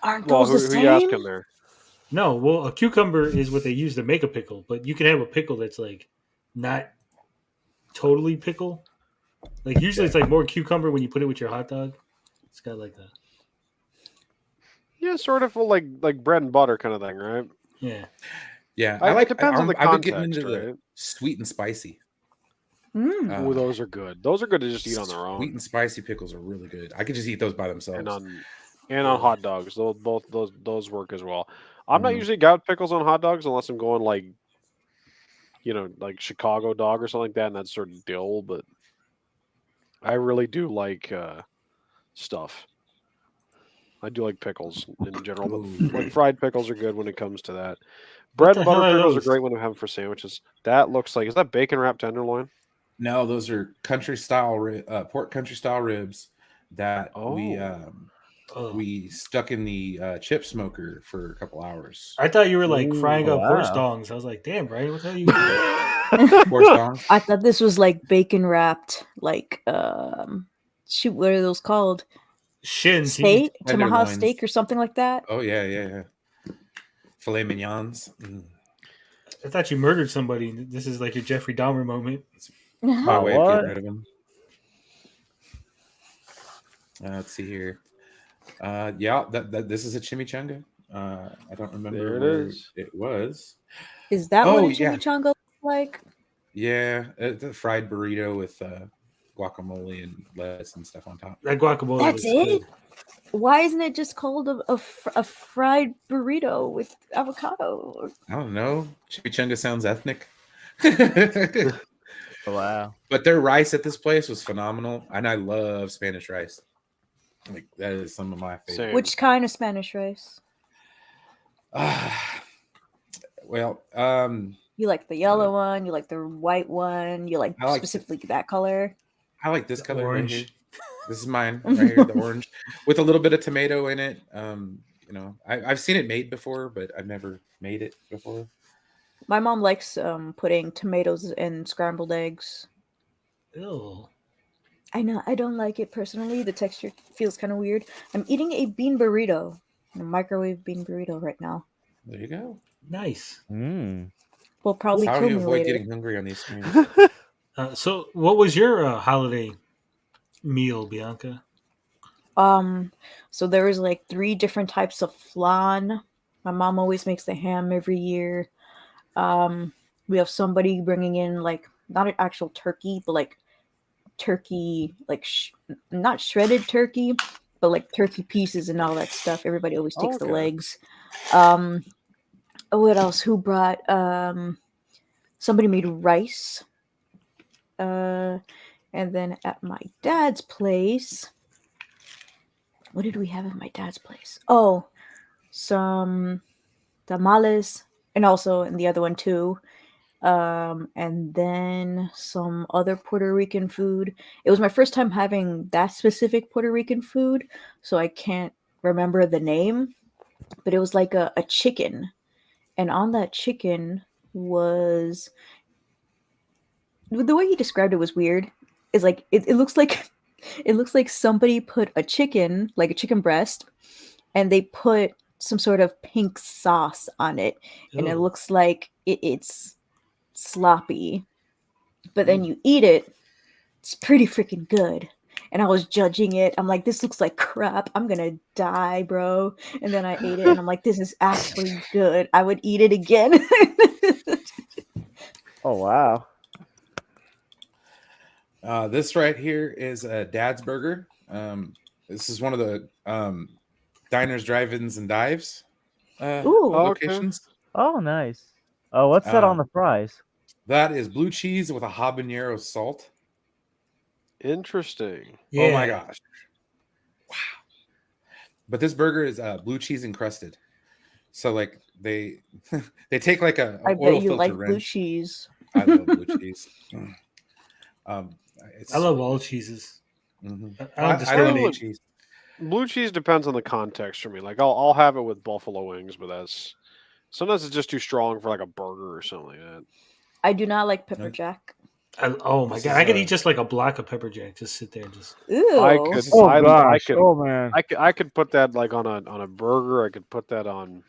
Aren't Well, those the who you same? asking there? No, well, a cucumber is what they use to make a pickle, but you can have a pickle that's like not totally pickle. Like usually it's like more cucumber when you put it with your hot dog. It's got like that. Yeah, sort of like bread and butter kind of thing, right? Yeah. Yeah, It depends on the I've been getting context, into the right? sweet and spicy. Mm. Ooh, those are good. Those are good to just eat on their Sweet own and spicy pickles are really good. I could just eat those by and themselves. on hot dogs. Those work as well. I'm not Mhm. usually got pickles on hot dogs unless I'm going like like Chicago dog or something like that, and that's sort of dill. But I really do like stuff. I do like pickles in general, but like fried pickles are good when it comes to that. What Bread the and hell butter are pickles are those? great when I have them for sandwiches. That looks like, is that bacon wrapped tenderloin? No, those are country style pork country style ribs that Oh. we stuck in the chip smoker for a couple hours. I thought you were like Ooh. frying up horse Wow. dongs. I was like, damn, Brian, what the hell are you eating? Horse dongs. I thought this was like bacon wrapped, like shoot, what are those called? Shins. Steak, tomahawk Tenderloins. steak, or something like that. Oh yeah. Filet mignons. I thought you murdered somebody. This is like your Jeffrey Dahmer moment. My way of getting What? rid of them. Let's see here. Yeah, this is a chimichanga. I don't remember There it where is. it was. Is that Oh, what a yeah. chimichanga looks like? Yeah, the fried burrito with guacamole and lettuce and stuff on top. That guacamole That's looks it? good. Why isn't it just called a fried burrito with avocado? I don't know. Chimichanga sounds ethnic. Wow. But their rice at this place was phenomenal, and I love Spanish rice. Like that is some of my favorite. Same. Which kind of Spanish rice? Well, You like the yellow one? You like the white one? You like I like specifically that color? I like this The color right here. orange. This is mine right here, the orange, with a little bit of tomato in it. I've seen it made before, but I've never made it before. My mom likes putting tomatoes in scrambled eggs. Ew. I know I don't like it personally. The texture feels kind of weird. I'm eating a bean burrito, a microwave bean burrito right now. There you go. Nice. Mm. Will probably How do kill you me avoid later. getting hungry on these streams? So, what was your holiday meal, Bianca? So there was like 3 different types of flan. My mom always makes the ham every year. We have somebody bringing in like not an actual turkey, but like turkey, like not shredded turkey, but like turkey pieces and all that stuff. Everybody always takes the Okay. legs. What else? Who brought? Somebody made rice. And then at my dad's place, what did we have at my dad's place? Oh, some tamales, and also in the other one too. And then some other Puerto Rican food. It was my first time having that specific Puerto Rican food, so I can't remember the name, but it was like a chicken. And on that chicken was the way he described it was weird. Is like it looks like it looks like somebody put a chicken, like a chicken breast, and they put some sort of pink sauce on it, and it Ew. looks like it's sloppy. But then you eat it, it's pretty freaking good. And I was judging it. I'm like, this looks like crap. I'm gonna die, bro. And then I ate it, and I'm like, this is actually good. I would eat it again. Oh wow. This right here is a Dad's Burger. This is one of the diners, drive-ins, and dives Ooh, Okay. locations. Oh nice. Oh, what's that on the fries? That is blue cheese with a habanero salt. Interesting. Yeah. Oh my gosh! but this burger is blue cheese encrusted. So like they take like a I oil bet you filter like blue wrench. cheese. I love blue cheese. It's I so love all good. cheeses. Mhm. I I, don't I don't discriminate. eat cheese. Blue cheese depends on the context for me. Like I'll have it with buffalo wings, but that's sometimes it's just too strong for like a burger or something like that. I do not like pepper jack. Oh my This god, is, I could eat just like a block of pepper jack. Just sit there and just. I Ew. could, Oh I gosh. could, Oh man. I could put that like on a burger. I could put that on.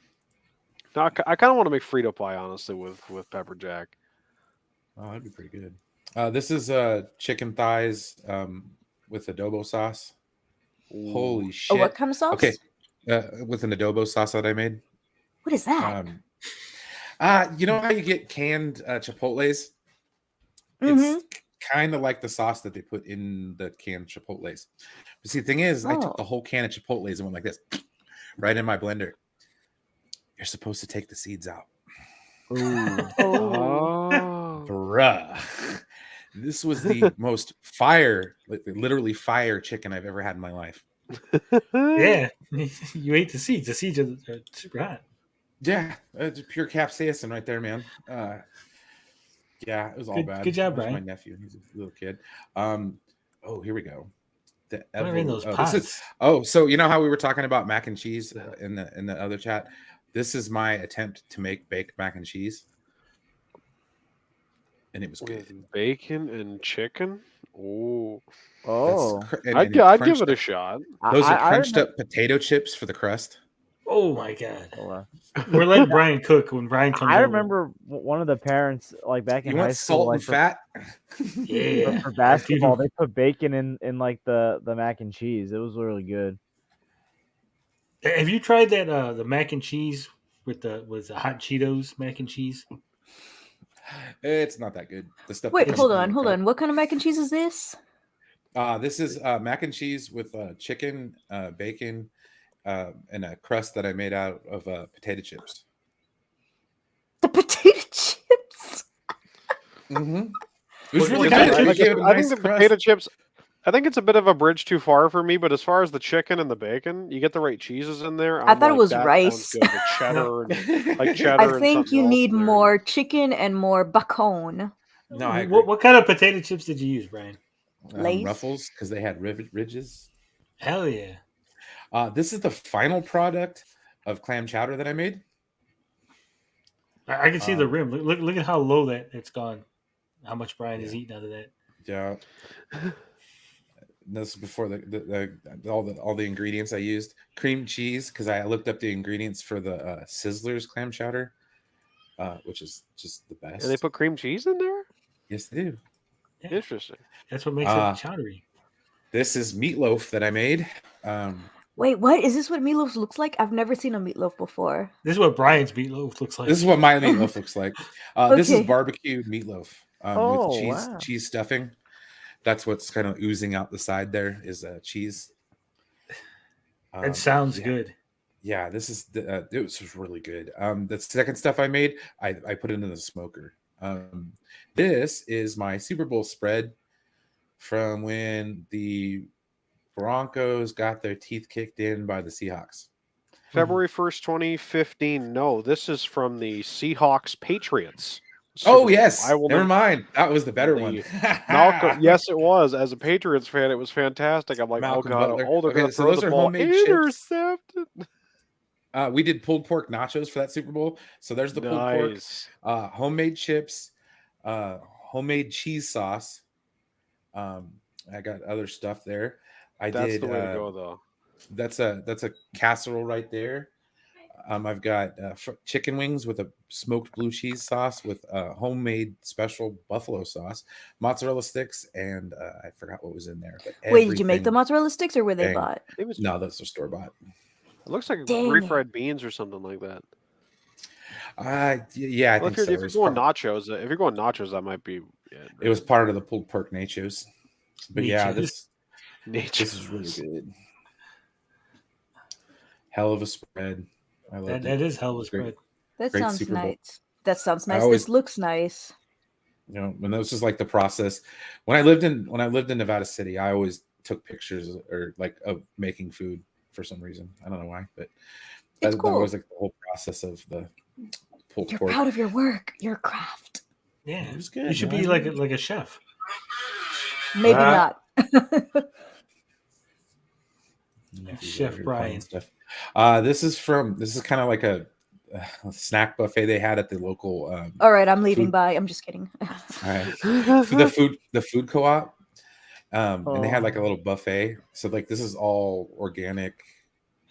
No, I kind of want to make Frito pie honestly with pepper jack. Oh, that'd be pretty good. This is chicken thighs with adobo sauce. Ooh. Holy Oh, shit! what kind of sauce? Okay, with an adobo sauce that I made. What is that? You know how you get canned Chipotles? Mm-hmm. It's kind of like the sauce that they put in the canned Chipotles. But see, the thing is, I took the Oh. whole can of Chipotles and went like this, right in my blender. You're supposed to take the seeds out. Ooh. Oh. Bruh. This was the most fire, literally fire chicken I've ever had in my life. Yeah, you ate the seeds. The seeds are super hot. Yeah, it's pure capsaicin right there, man. Yeah, it was all bad. Good job, Where's my Brian. nephew? He's a little kid. Oh, here we go. The What are in those this is, pots? so you know how we were talking about mac and cheese in the other chat? This is my attempt to make baked mac and cheese. And it was good. With bacon and chicken. Ooh. Oh. I'd give it a shot. Those are I crunched remember- up potato chips for the crust. Oh my god, Hold we're letting Brian cook when Brian comes. I over. remember one of the parents, like back in You high want school, salt like and fat? Yeah, for basketball, they put bacon in like the mac and cheese. It was really good. Have you tried that the mac and cheese with the hot Cheetos mac and cheese? It's not that good. The stuff. Wait, that hold comes on, in hold the on. What kind of mac and cheese is this? This is mac and cheese with chicken, bacon, and a crust that I made out of potato chips. The potato chips. Mm-hmm. It was Well, really I- good. I- It Like, gave it a I nice think the crust. potato chips. I think it's a bit of a bridge too far for me, but as far as the chicken and the bacon, you get the right cheeses in there. I thought it was that rice. sounds good. The cheddar, and, like cheddar. I and think something you else need in there. more chicken and more bacon. No, I agree. What kind of potato chips did you use, Brian? Lay's? Ruffles, because they had ridges. Hell yeah! This is the final product of clam chowder that I made. I can see the rim. Look at how low that it's gone. How much Brian is eating out of that? Yeah. This is before all the ingredients I used. Cream cheese, because I looked up the ingredients for the Sizzlers clam chowder, which is just the best. And they put cream cheese in there. Yes, they do. Yeah, Interesting. that's what makes it chowdery. This is meatloaf that I made. Wait, what? Is this what meatloaf looks like? I've never seen a meatloaf before. This is what Brian's meatloaf looks like. This is what my meatloaf looks like. This is Okay. barbecued meatloaf Oh, with wow. cheese stuffing. That's what's kind of oozing out the side there is cheese. That sounds yeah. good. Yeah, this is it was really good. The second stuff I made, I put it in the smoker. This is my Super Bowl spread from when the Broncos got their teeth kicked in by the Seahawks. February 1st, 2015. No, this is from the Seahawks Patriots. Oh Super yes, Bowl. never mind. That was the better one. Malcolm, yes, it was. As a Patriots fan, it was fantastic. I'm like, Malcolm oh god, Butler. they're Okay, gonna so throw those the are ball. homemade chips. Intercepted. We did pulled pork nachos for that Super Bowl. So there's the pulled Nice. pork, homemade chips, homemade cheese sauce. I got other stuff there. That's the way to go, though. That's a casserole right there. I've got chicken wings with a smoked blue cheese sauce with homemade special buffalo sauce, mozzarella sticks, and I forgot what was in there. But Wait, did you make the everything- mozzarella sticks or were they Dang. bought? It was. No, that's a store bought. It looks like Dang refried beans or something like that. Yeah, I Well, think if so. you're going nachos, that might be. It was part of the pulled pork nachos. But yeah, Nachos. this is really good. Hell of a spread. I love That is hell of a Great. spread. That Great sounds Super Bowl. nice. That sounds nice. always- This looks nice. You know, when this was like the process. When I lived in Nevada City, I always took pictures or like of making food for some reason. I don't know why, but It's that cool. was like the whole process of the pulled You're pork. proud of your work, your craft. Yeah, It was good, you should man. be like a chef. Maybe Ah. not. Nephew's Chef over here Brian. playing stuff. This is kind of like a snack buffet they had at the local. All right, I'm leaving. Food- Bye. I'm just kidding. All right. For the food co-op, and they had like a Oh. little buffet. So like this is all organic.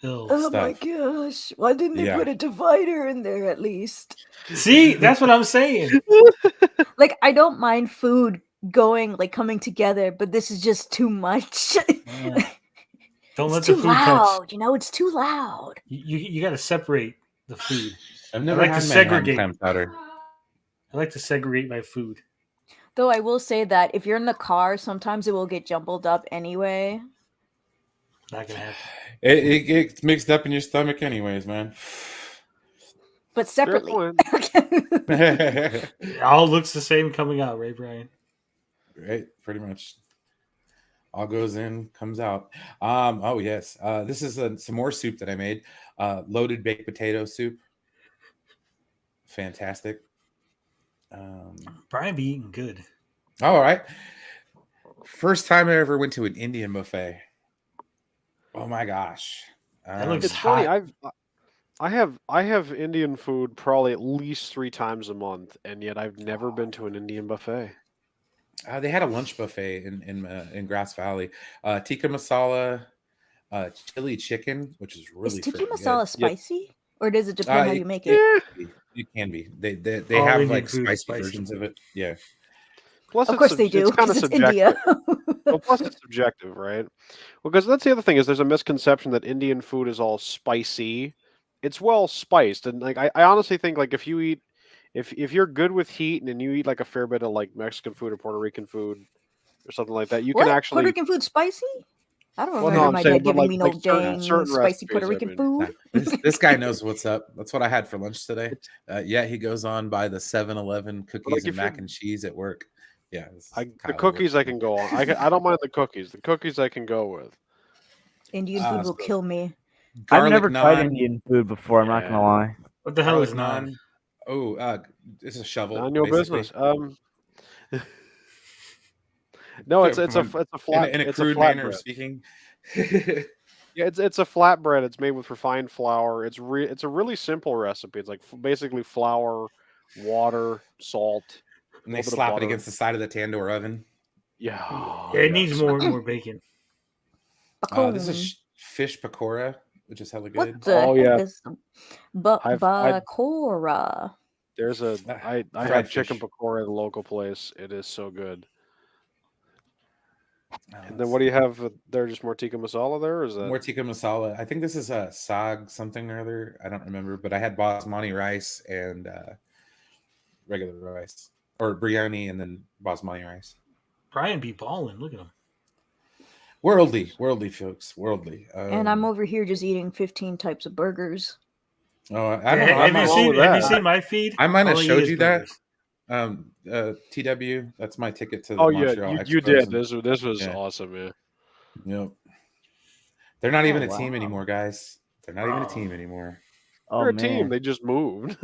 Ew. Oh my Stuff. gosh! Why didn't they Yeah. put a divider in there at least? See, that's what I'm saying. Like, I don't mind food coming together, but this is just too much. Yeah. Don't It's let the too food touch. loud. It's too loud. You got to separate the food. I've never like to had Manhattan segregate. clam chowder. I like to segregate my food. Though I will say that if you're in the car, sometimes it will get jumbled up anyway. Not gonna happen. It gets mixed up in your stomach, anyways, man. But Fair separately. point. It all looks the same coming out, right, Brian? Right, pretty much. All goes in, comes out. Oh yes. This is some more soup that I made. Loaded baked potato soup. Fantastic. Brian be eating good. All right. First time I ever went to an Indian buffet. Oh my gosh. That looks It's hot. funny. I have Indian food probably at least 3 times a month, and yet I've never been to an Indian buffet. They had a lunch buffet in Grass Valley. Tikka masala, chili chicken, which is really Is tikka freaking masala good. spicy? Or does it depend how you make it? It can be. They All have Indian like food is spicy spicy. versions of it. Yeah. Plus, Of course they do, It's kind of because it's subjective. India. Well, plus it's subjective, right? Well, because that's the other thing is there's a misconception that Indian food is all spicy. It's well spiced, and like I honestly think like if you eat, if you're good with heat and you eat like a fair bit of like Mexican food or Puerto Rican food or something like that, you What? can Puerto actually. Rican food spicy? I don't Well, remember no, I'm my saying, dad but giving like me no certain dang spicy recipes, Puerto I Rican mean. food. This guy knows what's up. That's what I had for lunch today. Yeah, he goes on by the 7-Eleven cookies like, and if mac you're- and cheese at work. Yeah, this is The Kyle at cookies work. I can go on. I don't mind the cookies. The cookies I can go with. Indian food will kill me. I've Garlic never tried naan. Indian food before. I'm not Yeah. gonna lie. What the hell Garlic is naan? Oh, it's a shovel. None of your basically. business. No, it's a flat in a it's crude a manner of flatbread. speaking. Yeah, it's a flatbread. It's made with refined flour. It's a really simple recipe. It's like basically flour, water, salt, And they little bit of slap it butter. against the side of the tandoor oven. Yeah, Yeah, it yes. needs more bacon. This is Bacon. fish pakora, which is hella What good. the Oh, heck yeah. is I've- bakora? There's a I fried had chicken fish. pakora at the local place. It is so good. Oh, And then let's what do you see. have there? Just more tikka masala there? Or is that More tikka masala. I think this is a sag something or other. I don't remember, but I had basmati rice and regular rice, or biryani and then basmati rice. Brian be balling. Look at him. Worldly folks, worldly. And I'm over here just eating 15 types of burgers. Oh, I don't know. Have you wrong seen? with Have you that? seen my feed? I might have All I eat showed is you that. burgers. TW, that's my ticket to the Oh yeah, Montreal you Expos, did. and- This was yeah. awesome, yeah. Yep. They're not even Oh, a team wow. anymore, guys. They're not even a Oh. team anymore. Oh They're a man. team. They just moved.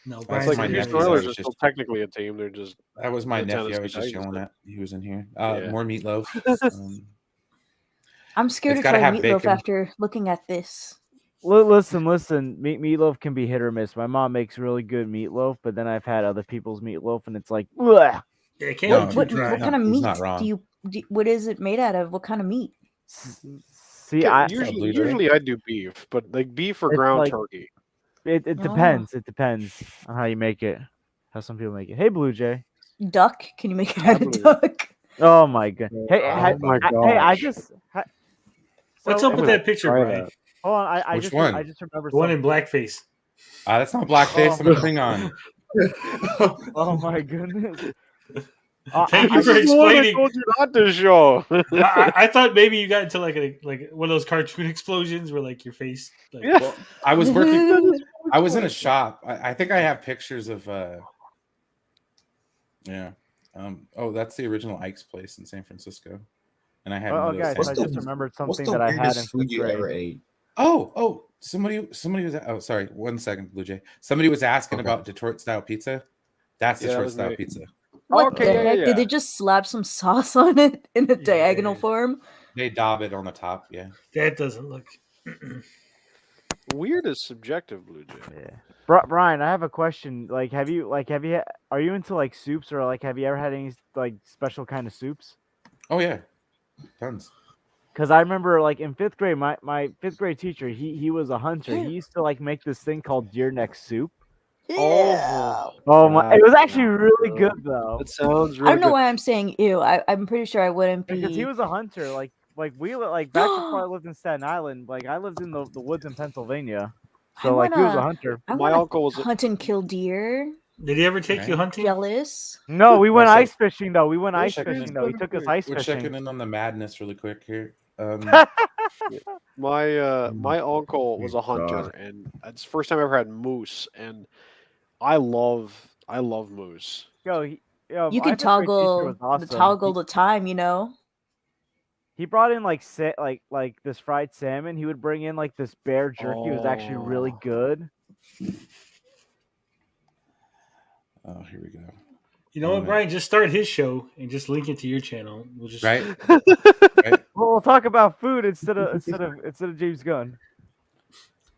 No, That's Brian's It's like my the in Houston nephew. there. I Oilers was are still just- technically a team. They're just That was my The nephew. I Tennessee was just Titans yelling did. at. He was in here. Yeah. More meatloaf. I'm scared It's to gotta try have meatloaf bacon. after looking at this. Listen. Meatloaf can be hit or miss. My mom makes really good meatloaf, but then I've had other people's meatloaf, and it's like, ugh. Yeah, it can't No, be What too dry. what kind of he's meat not wrong. do you? What is it made out of? What kind of meat? See, I usually I do beef, but like beef or It's ground like- turkey. it Oh. depends. It depends on how you make it. How some people make it. Hey, Blue Jay. Duck? Can you make it out of believe it. duck? Oh my god. Hey, Oh my hey, I gosh. just. What's so- up with I'm gonna that picture, try Brian? that. Hold on, I Which just one? I just remembered The one in something. blackface. That's not blackface. I'm Oh. putting on. Oh my goodness. Thank you I for This is the one I explaining. told you not to show. I thought maybe you got into like one of those cartoon explosions where like your face. Like, Yeah. Well, I was working. I was in a funny. shop. I think I have pictures of. Yeah. Oh, that's the original Ike's place in San Francisco. and I had Oh, one of those guys, What's I sandwiches. just remembered What's something the that I had in weirdest food fifth you ever grade. ate? Oh, somebody was. Oh, sorry, 1 second, Blue Jay. Somebody was asking Okay. about Detroit style pizza. That's Yeah, that Detroit was style me. pizza. What Okay, the yeah, heck? yeah, Did they yeah. just slap some sauce on it in a Yeah. diagonal form? They daub it on the top. Yeah. That doesn't look. Weird is subjective, Blue Jay. Yeah. Brian, I have a question. Have you are you into like soups, or like have you ever had any like special kind of soups? Oh yeah, tons. Because I remember like in fifth grade, my fifth grade teacher, he was a hunter. He used to like make this thing called deer neck soup. Oh, Oh my! that It was actually sounds really good. good though. That sounds I really don't know good. why I'm saying ew. I'm pretty sure I wouldn't Because he be. was a hunter. Like we like back before I lived in Staten Island. Like I lived in the woods in Pennsylvania. I So like he was a wanna. hunter. I My wanna uncle was. hunt and kill deer. Did he ever take you Right. hunting? Jealous. No, we went so- ice fishing though. We went We're ice checking fishing in. though. He took us ice We're fishing. checking in on the madness really quick here. My uncle was a hunter, God. and it's the first time I ever had moose, and I love moose. Yo, yo, You my can fifth grade teacher was toggle awesome. the time. You know. He brought in like like this fried salmon. He would bring in like this bear jerky. It was actually really Oh. good. Oh, here we go. You know what, Brian? Just start his show and just link it to your channel. We'll just Right. Well, we'll talk about food instead of James Gunn.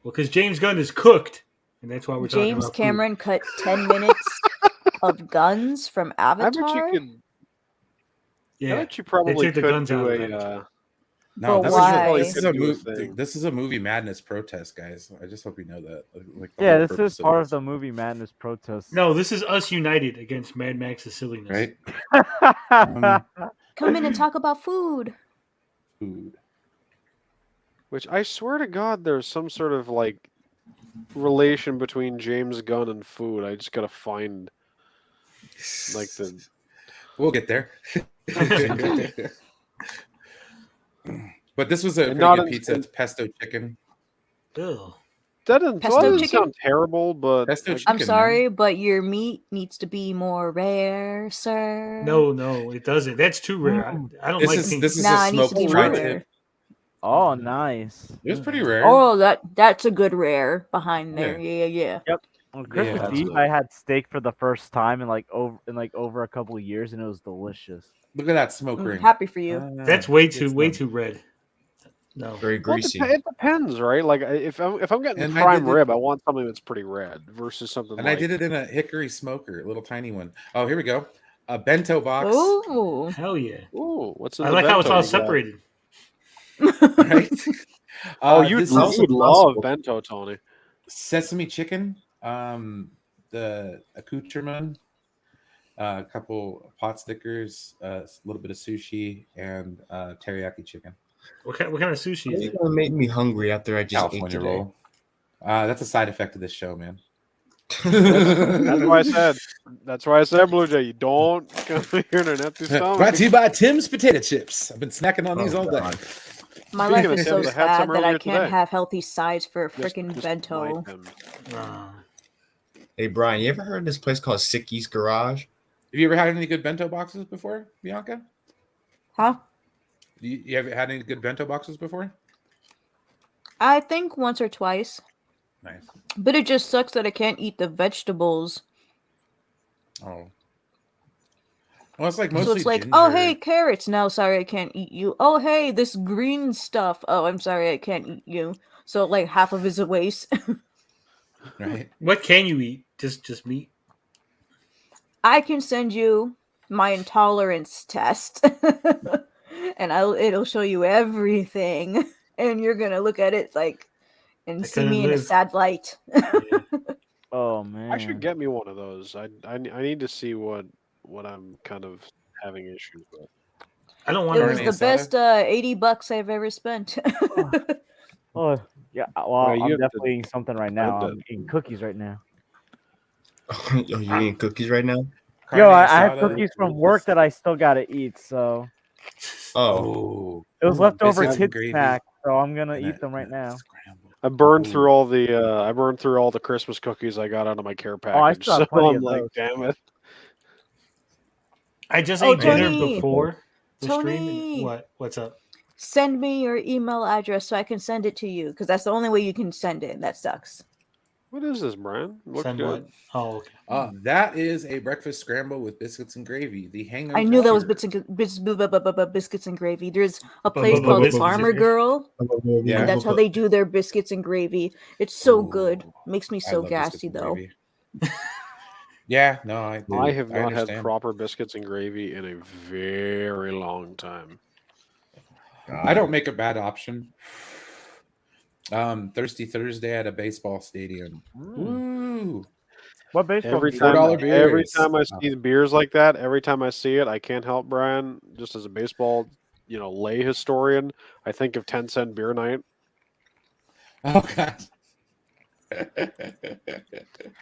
Well, because James Gunn is cooked, and that's why we're talking James about Cameron cut 10 minutes of guns from I bet you Avatar. could. Food. I Yeah, bet you probably took the could guns out do of a. Avatar. No, But this why? is Could a do a movie. thing. This is a movie madness protest, guys. I just hope you know that. Like the Yeah, whole this purpose is part this, of the movie Madness protest. No, this is us united against Mad Max's silliness. right? Come in and talk about food. Food. Which I swear to God, there's some sort of like relation between James Gunn and food. I just gotta find like the. We'll get there. But this was a And pretty not good in- pizza. in- It's pesto chicken. Ugh. That doesn't, Pesto doesn't chicken? sound terrible, but Pesto like, chicken. I'm sorry, but your meat needs to be more rare, sir. No, it doesn't. That's too rare. I don't This like is pink. this is Nah, a it needs to smoked be tri more tip. rare. Oh, nice. It was pretty rare. Oh, that's a good rare behind there. Yeah. On Christmas that's Eve, good. I had steak for the first time in over a couple of years, and it was delicious. Look at that smoke I'm ring. happy for you. That's way too red. No. Very well, greasy. it depends, right? Like if I'm getting And I prime did it- rib, I want something that's pretty red versus something. And like, I did it in a hickory smoker, a little tiny one. Oh, here we go. A bento box. Ooh. Hell yeah. Ooh, what's in I the like how it's bento all you got? separated. Right? Oh, you'd this also is love possible. bento, Tony. sesame chicken, the accoutrement, a couple pot stickers, a little bit of sushi, and teriyaki chicken. What kind of sushi is It's it? gonna make me hungry after I just ate California today. roll. That's a side effect of this show, man. That's why I said. That's why I said, Blue Jay, you don't come here in an empty stomach. Brought to you by Tim's Potato Chips. I've been snacking on these Oh, all day. God. My Speaking life of is so Tim's, I had some sad that I earlier can't today. have healthy sides for a Just- freaking just bento. my Tim. Hey Brian, you ever heard of this place called Sicky's Garage? Have you ever had any good bento boxes before, Bianca? Huh? You ever had any good bento boxes before? I think once or twice. Nice. But it just sucks that I can't eat the vegetables. Oh. Well, it's like mostly So it's like, ginger. oh, hey, carrots. No, sorry, I can't eat you. Oh, hey, this green stuff. Oh, I'm sorry, I can't eat you. So, like, half of it is a waste. Right? What can you eat? Just meat. I can send you my intolerance test. And it'll show you everything. And you're going to look at it, like, and I see couldn't me in a live. sad light. Yeah. Oh man, I should get me one of those. I need to see what I'm kind of having issues with. I don't It want was Carne to. the best $80 I've ever spent. Oh yeah. Well, Well, you I'm have to- definitely eating something right now. to- I'm eating cookies right now. Oh, you eating cookies right now? Yo, I Carne have asada cookies from with work that I still gotta eat. So Oh, Oh, it was leftover biscuits and kid gravy. snack. So I'm gonna and eat a- them right and a now. scramble. I burned Ooh. through all the Christmas cookies I got out of my care Oh, I package. still have So plenty I'm of like, those. damn it. I just Oh, ate dinner Tony! before, the stream. Tony! What? What's up? Send me your email address so I can send it to you, because that's the only way you can send it. That sucks. What is this, Brian? Looks Send good. what? Oh, okay. That is a breakfast scramble with biscuits and gravy. The hangover. I knew that was cure. biscuits and gravy. There's a Bu- place bu- bu- called biscuits and Farmer gravy. Girl, Yeah. and that's how they do their biscuits and gravy. It's so good. Ooh, Makes me I so love biscuits gassy and though. gravy. Yeah, no, I do. I have not had understand. proper biscuits and gravy in a very long time. I don't make a bad option. Thirsty Thursday at a baseball stadium. Woo! What baseball Every team? time, $4 every beers. time I see beers like that, every time I see it, I can't help, Brian. Just as a baseball, lay historian, I think of 10-cent beer night. Oh God.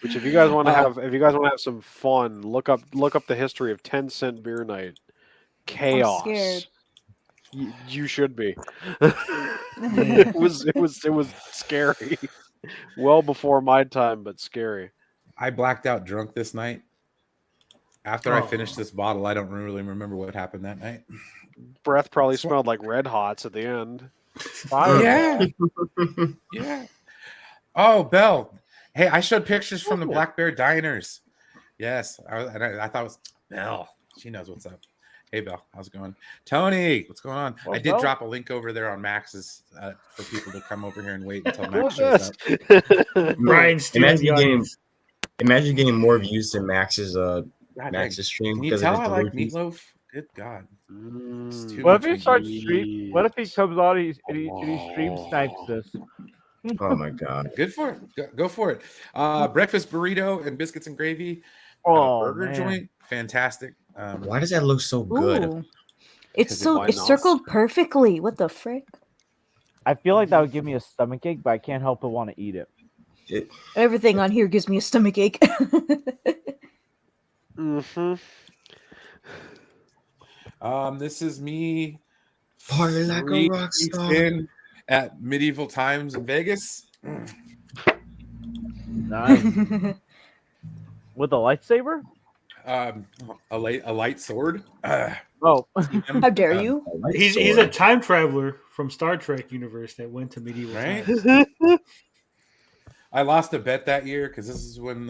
Which, if you guys want to have some fun, look up the history of 10-cent beer night. Chaos. scared. You should be. It was scary. Well before my time, but scary. I blacked out drunk this night. After I Oh. finished this bottle, I don't really remember what happened that night. Breath probably smelled like Red Hots at the end. Yeah. Yeah. Oh, Belle. Hey, I showed pictures from the Black Bear Diners. Yes. I thought it was Belle. She knows what's up. Hey, Belle. How's it going? Tony, what's going on? What's I did up? drop a link over there on Max's for people to come over here and wait until Max shows up. Brian's still in the audience. Imagine getting more views than Max's God, Max's stream. Can you because tell of I his like delusions. meatloaf? Good God. It's too What if much he starts meat. stream? What if he comes on and he stream snipes this? Oh my God. Good for it. Go for it. Breakfast burrito and biscuits and gravy. Oh, Burger man. joint. Fantastic. Why does that look so good? Ooh. It's Why it's not? circled perfectly. What the frick? I feel like that would give me a stomach ache, but I can't help but want to eat it. Everything on here gives me a stomach ache. Mm-hmm. This is me Party like a 3 rock weeks star. in at medieval times in Vegas. Nice. With a lightsaber? A light sword. Oh, How dare you? He's a time traveler from Star Trek universe that went to medieval Right? times. I lost a bet that year because this is when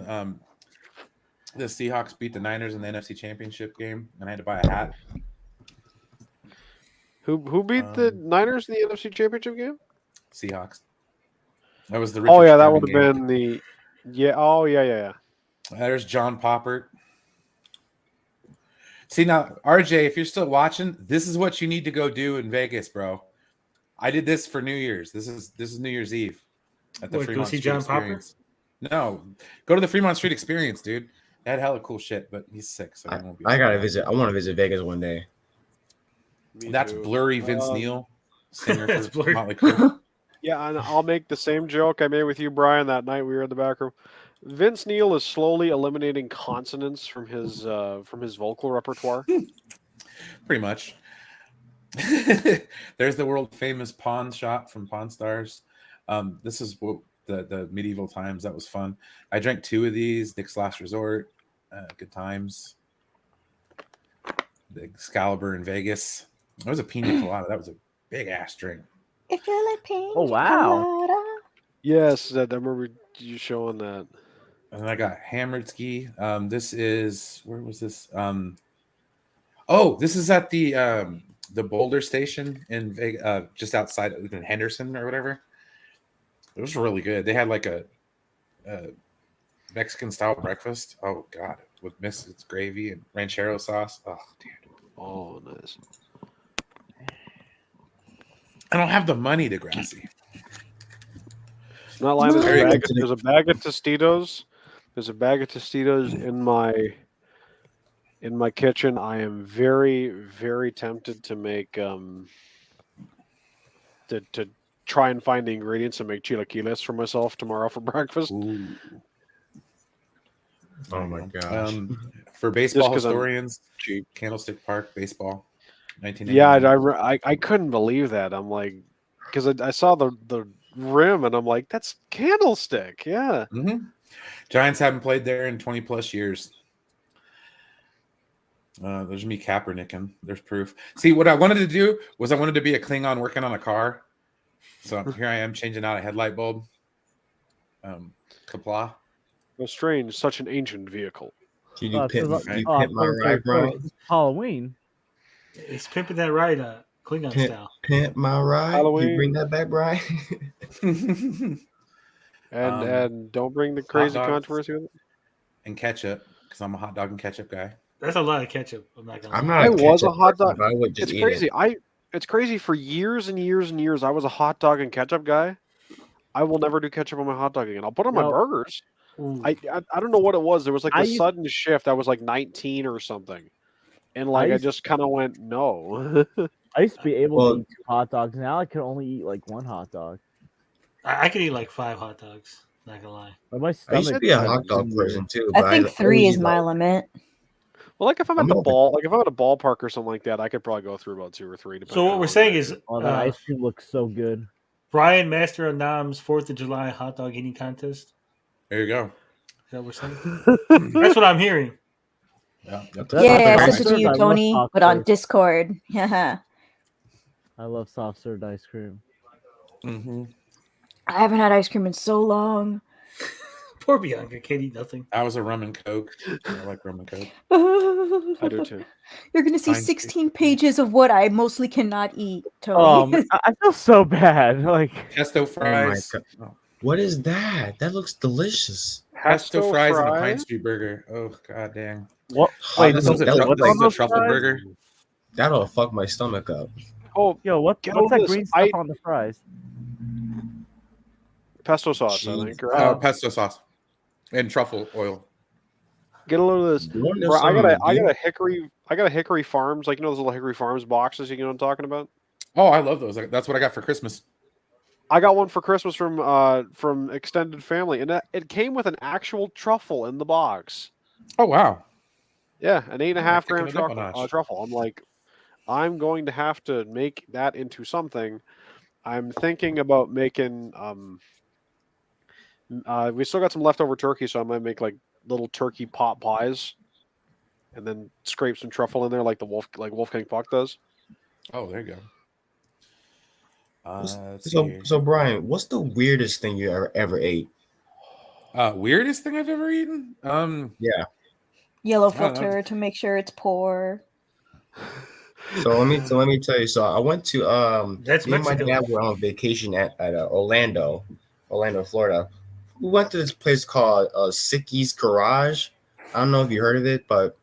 the Seahawks beat the Niners in the NFC Championship game, and I had to buy a hat. Who beat the Niners in the NFC Championship game? Seahawks. That was the Oh Richard yeah, that Sherman would have game. been the Oh yeah. There's John Poppert. See now, RJ, if you're still watching, this is what you need to go do in Vegas, bro. I did this for New Year's. This is New Year's Eve at the What, go Fremont see Street John Popper? Experience. No, go to the Fremont Street Experience, dude. They had hella cool shit, but he's sick, so I won't be. I gotta visit. I want to visit Vegas one day. Me That's too. blurry Vince Neil, singer That's for blurry. Motley Crue. Yeah, and I'll make the same joke I made with you, Brian, that night we were in the back room. Vince Neil is slowly eliminating consonants from his vocal repertoire. Pretty much. There's the world famous pawn shop from Pawn Stars. This is what the medieval times. That was fun. I drank 2 of these. Dick's Last Resort. Good times. The Excalibur in Vegas. That was a pina colada. That was a big ass drink. If you like pina Oh, wow. colada. Yes, I remember you showing that. And then I got hammered ski. This is where was this? Oh, this is at the Boulder station in Vegas, just outside of Henderson or whatever. It was really good. They had like a Mexican style breakfast. Oh God, with biscuits, gravy, and ranchero sauce. Oh, dude. Oh, nice. I don't have the money to Grassy. Not lying. Very good. There's a bag of Tostitos. There's a bag of Tostitos in my kitchen. I am very, very tempted to make to try and find the ingredients and make chilaquiles for myself tomorrow for breakfast. Ooh. Oh my gosh. For baseball 'cause I'm historians, cheap. Candlestick Park baseball, 1989. Yeah, I couldn't believe that. I'm like, because I saw the rim and I'm like, that's Candlestick. Yeah. Mm-hmm. Giants haven't played there in 20 plus years. There's me Kaepernicking. There's proof. See, what I wanted to do was I wanted to be a Klingon working on a car. So here I am changing out a headlight bulb. Kapla. How strange, such an ancient vehicle. Can you pimp, right. you pimp my ride, Brian? Halloween. He's pimping that ride, Klingon style. Pimp my ride. Halloween. You bring that back, Brian? And don't bring the crazy dogs. controversy with it. And ketchup, because I'm a hot dog and ketchup guy. That's a lot of ketchup. I'm not gonna. I'm lie. not. I was a ketchup hot person, dog. but I would just It's eat crazy. it. It's crazy for years and years and years. I was a hot dog and ketchup guy. I will never do ketchup on my hot dog again. I'll put it on my No. burgers. Ooh. I don't know what it was. There was like I this used- sudden shift. I was like 19 or something, and like I used- just kind of went no. I used to be able Well- to eat 2 hot dogs. Now I can only eat like 1 hot dog. I could eat like 5 hot dogs. Not gonna lie. Like my I stomach. used to be a kinda hot dog weird. person too. I but think 3 always is my like- limit. Well, like if I'm at I'm the open. like if I'm at a ballpark or something like that, I could probably go through about 2 or 3. So what we're saying is, Oh, that ice cream looks so good. Brian, master of Noms, 4th of July hot dog eating contest. There you go. Is that what we're saying? That's what I'm hearing. Yeah. Yep. That's Yeah, I not sent it bad. to you, I love Tony, soft but on serve. Discord. Yeah. I love soft served ice cream. Mm-hmm. I haven't had ice cream in so long. Poor Bianca can't eat nothing. I was a rum and coke. I like rum and coke. I do too. You're gonna see Fine. 16 pages of what I mostly cannot eat, Tony. I feel so bad. Like Pesto fries. God. Oh, What is that? That looks delicious. pesto fries and a Pine fries? Street burger. Oh god dang. what? Oh, Wait, that what's looks- it- that looks what's like on the those truffle fries? burger. That'll fuck my stomach up. Oh, Yo, Get what's over that this. green stuff on the fries? pesto sauce. I Jeez. think. Or, Pesto sauce and truffle oil. get a load of this. You wanna know Bro, I something got a Hickory Farms, like those little Hickory Farms boxes. You know what I'm talking about? Oh, I love those. That's what I got for Christmas. I got one for Christmas from extended family, and it came with an actual truffle in the box. Oh wow. Yeah, an 8.5 gram taking it up a notch. truffle. I'm like, I'm going to have to make that into something. I'm thinking about making. We still got some leftover turkey, so I might make like little turkey pot pies, and then scrape some truffle in there, like Wolfgang Puck does. Oh, there you go. Let's see So, here. so Brian, what's the weirdest thing you ever ate? Weirdest thing I've ever eaten? Yeah. Yellow I don't know. filter to make sure it's poor. So let me tell you. So I went to That's me and my Mexico. dad were on vacation at Orlando, Florida. We went to this place called Sicky's Garage. I don't know if you heard of it, but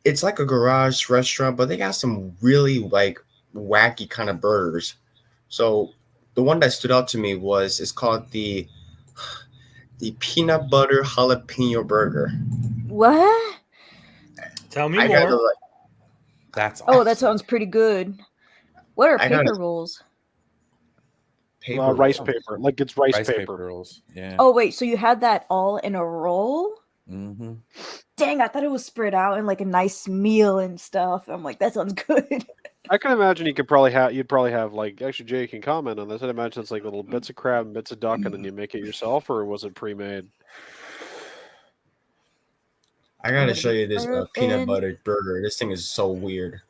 it's like a garage restaurant, but they got some really like wacky kind of burgers. So the one that stood out to me it's called the peanut butter jalapeno burger. What? Tell me I more. gotta like, That's Oh, that awesome. sounds pretty good. What are I gotta- paper rolls? paper Rice rolls. paper, like it's rice, rice paper. paper rolls. Yeah. Oh, wait, so you had that all in a roll? Mm-hmm. Dang, I thought it was spread out in like a nice meal and stuff. I'm like, that sounds good. I can imagine you'd probably have like actually Jay can comment on this. I'd imagine it's like little bits of crab and bits of duck, and then you make it yourself, or was it pre-made? I gotta Gonna show be you this peanut open. butter burger. This thing is so weird.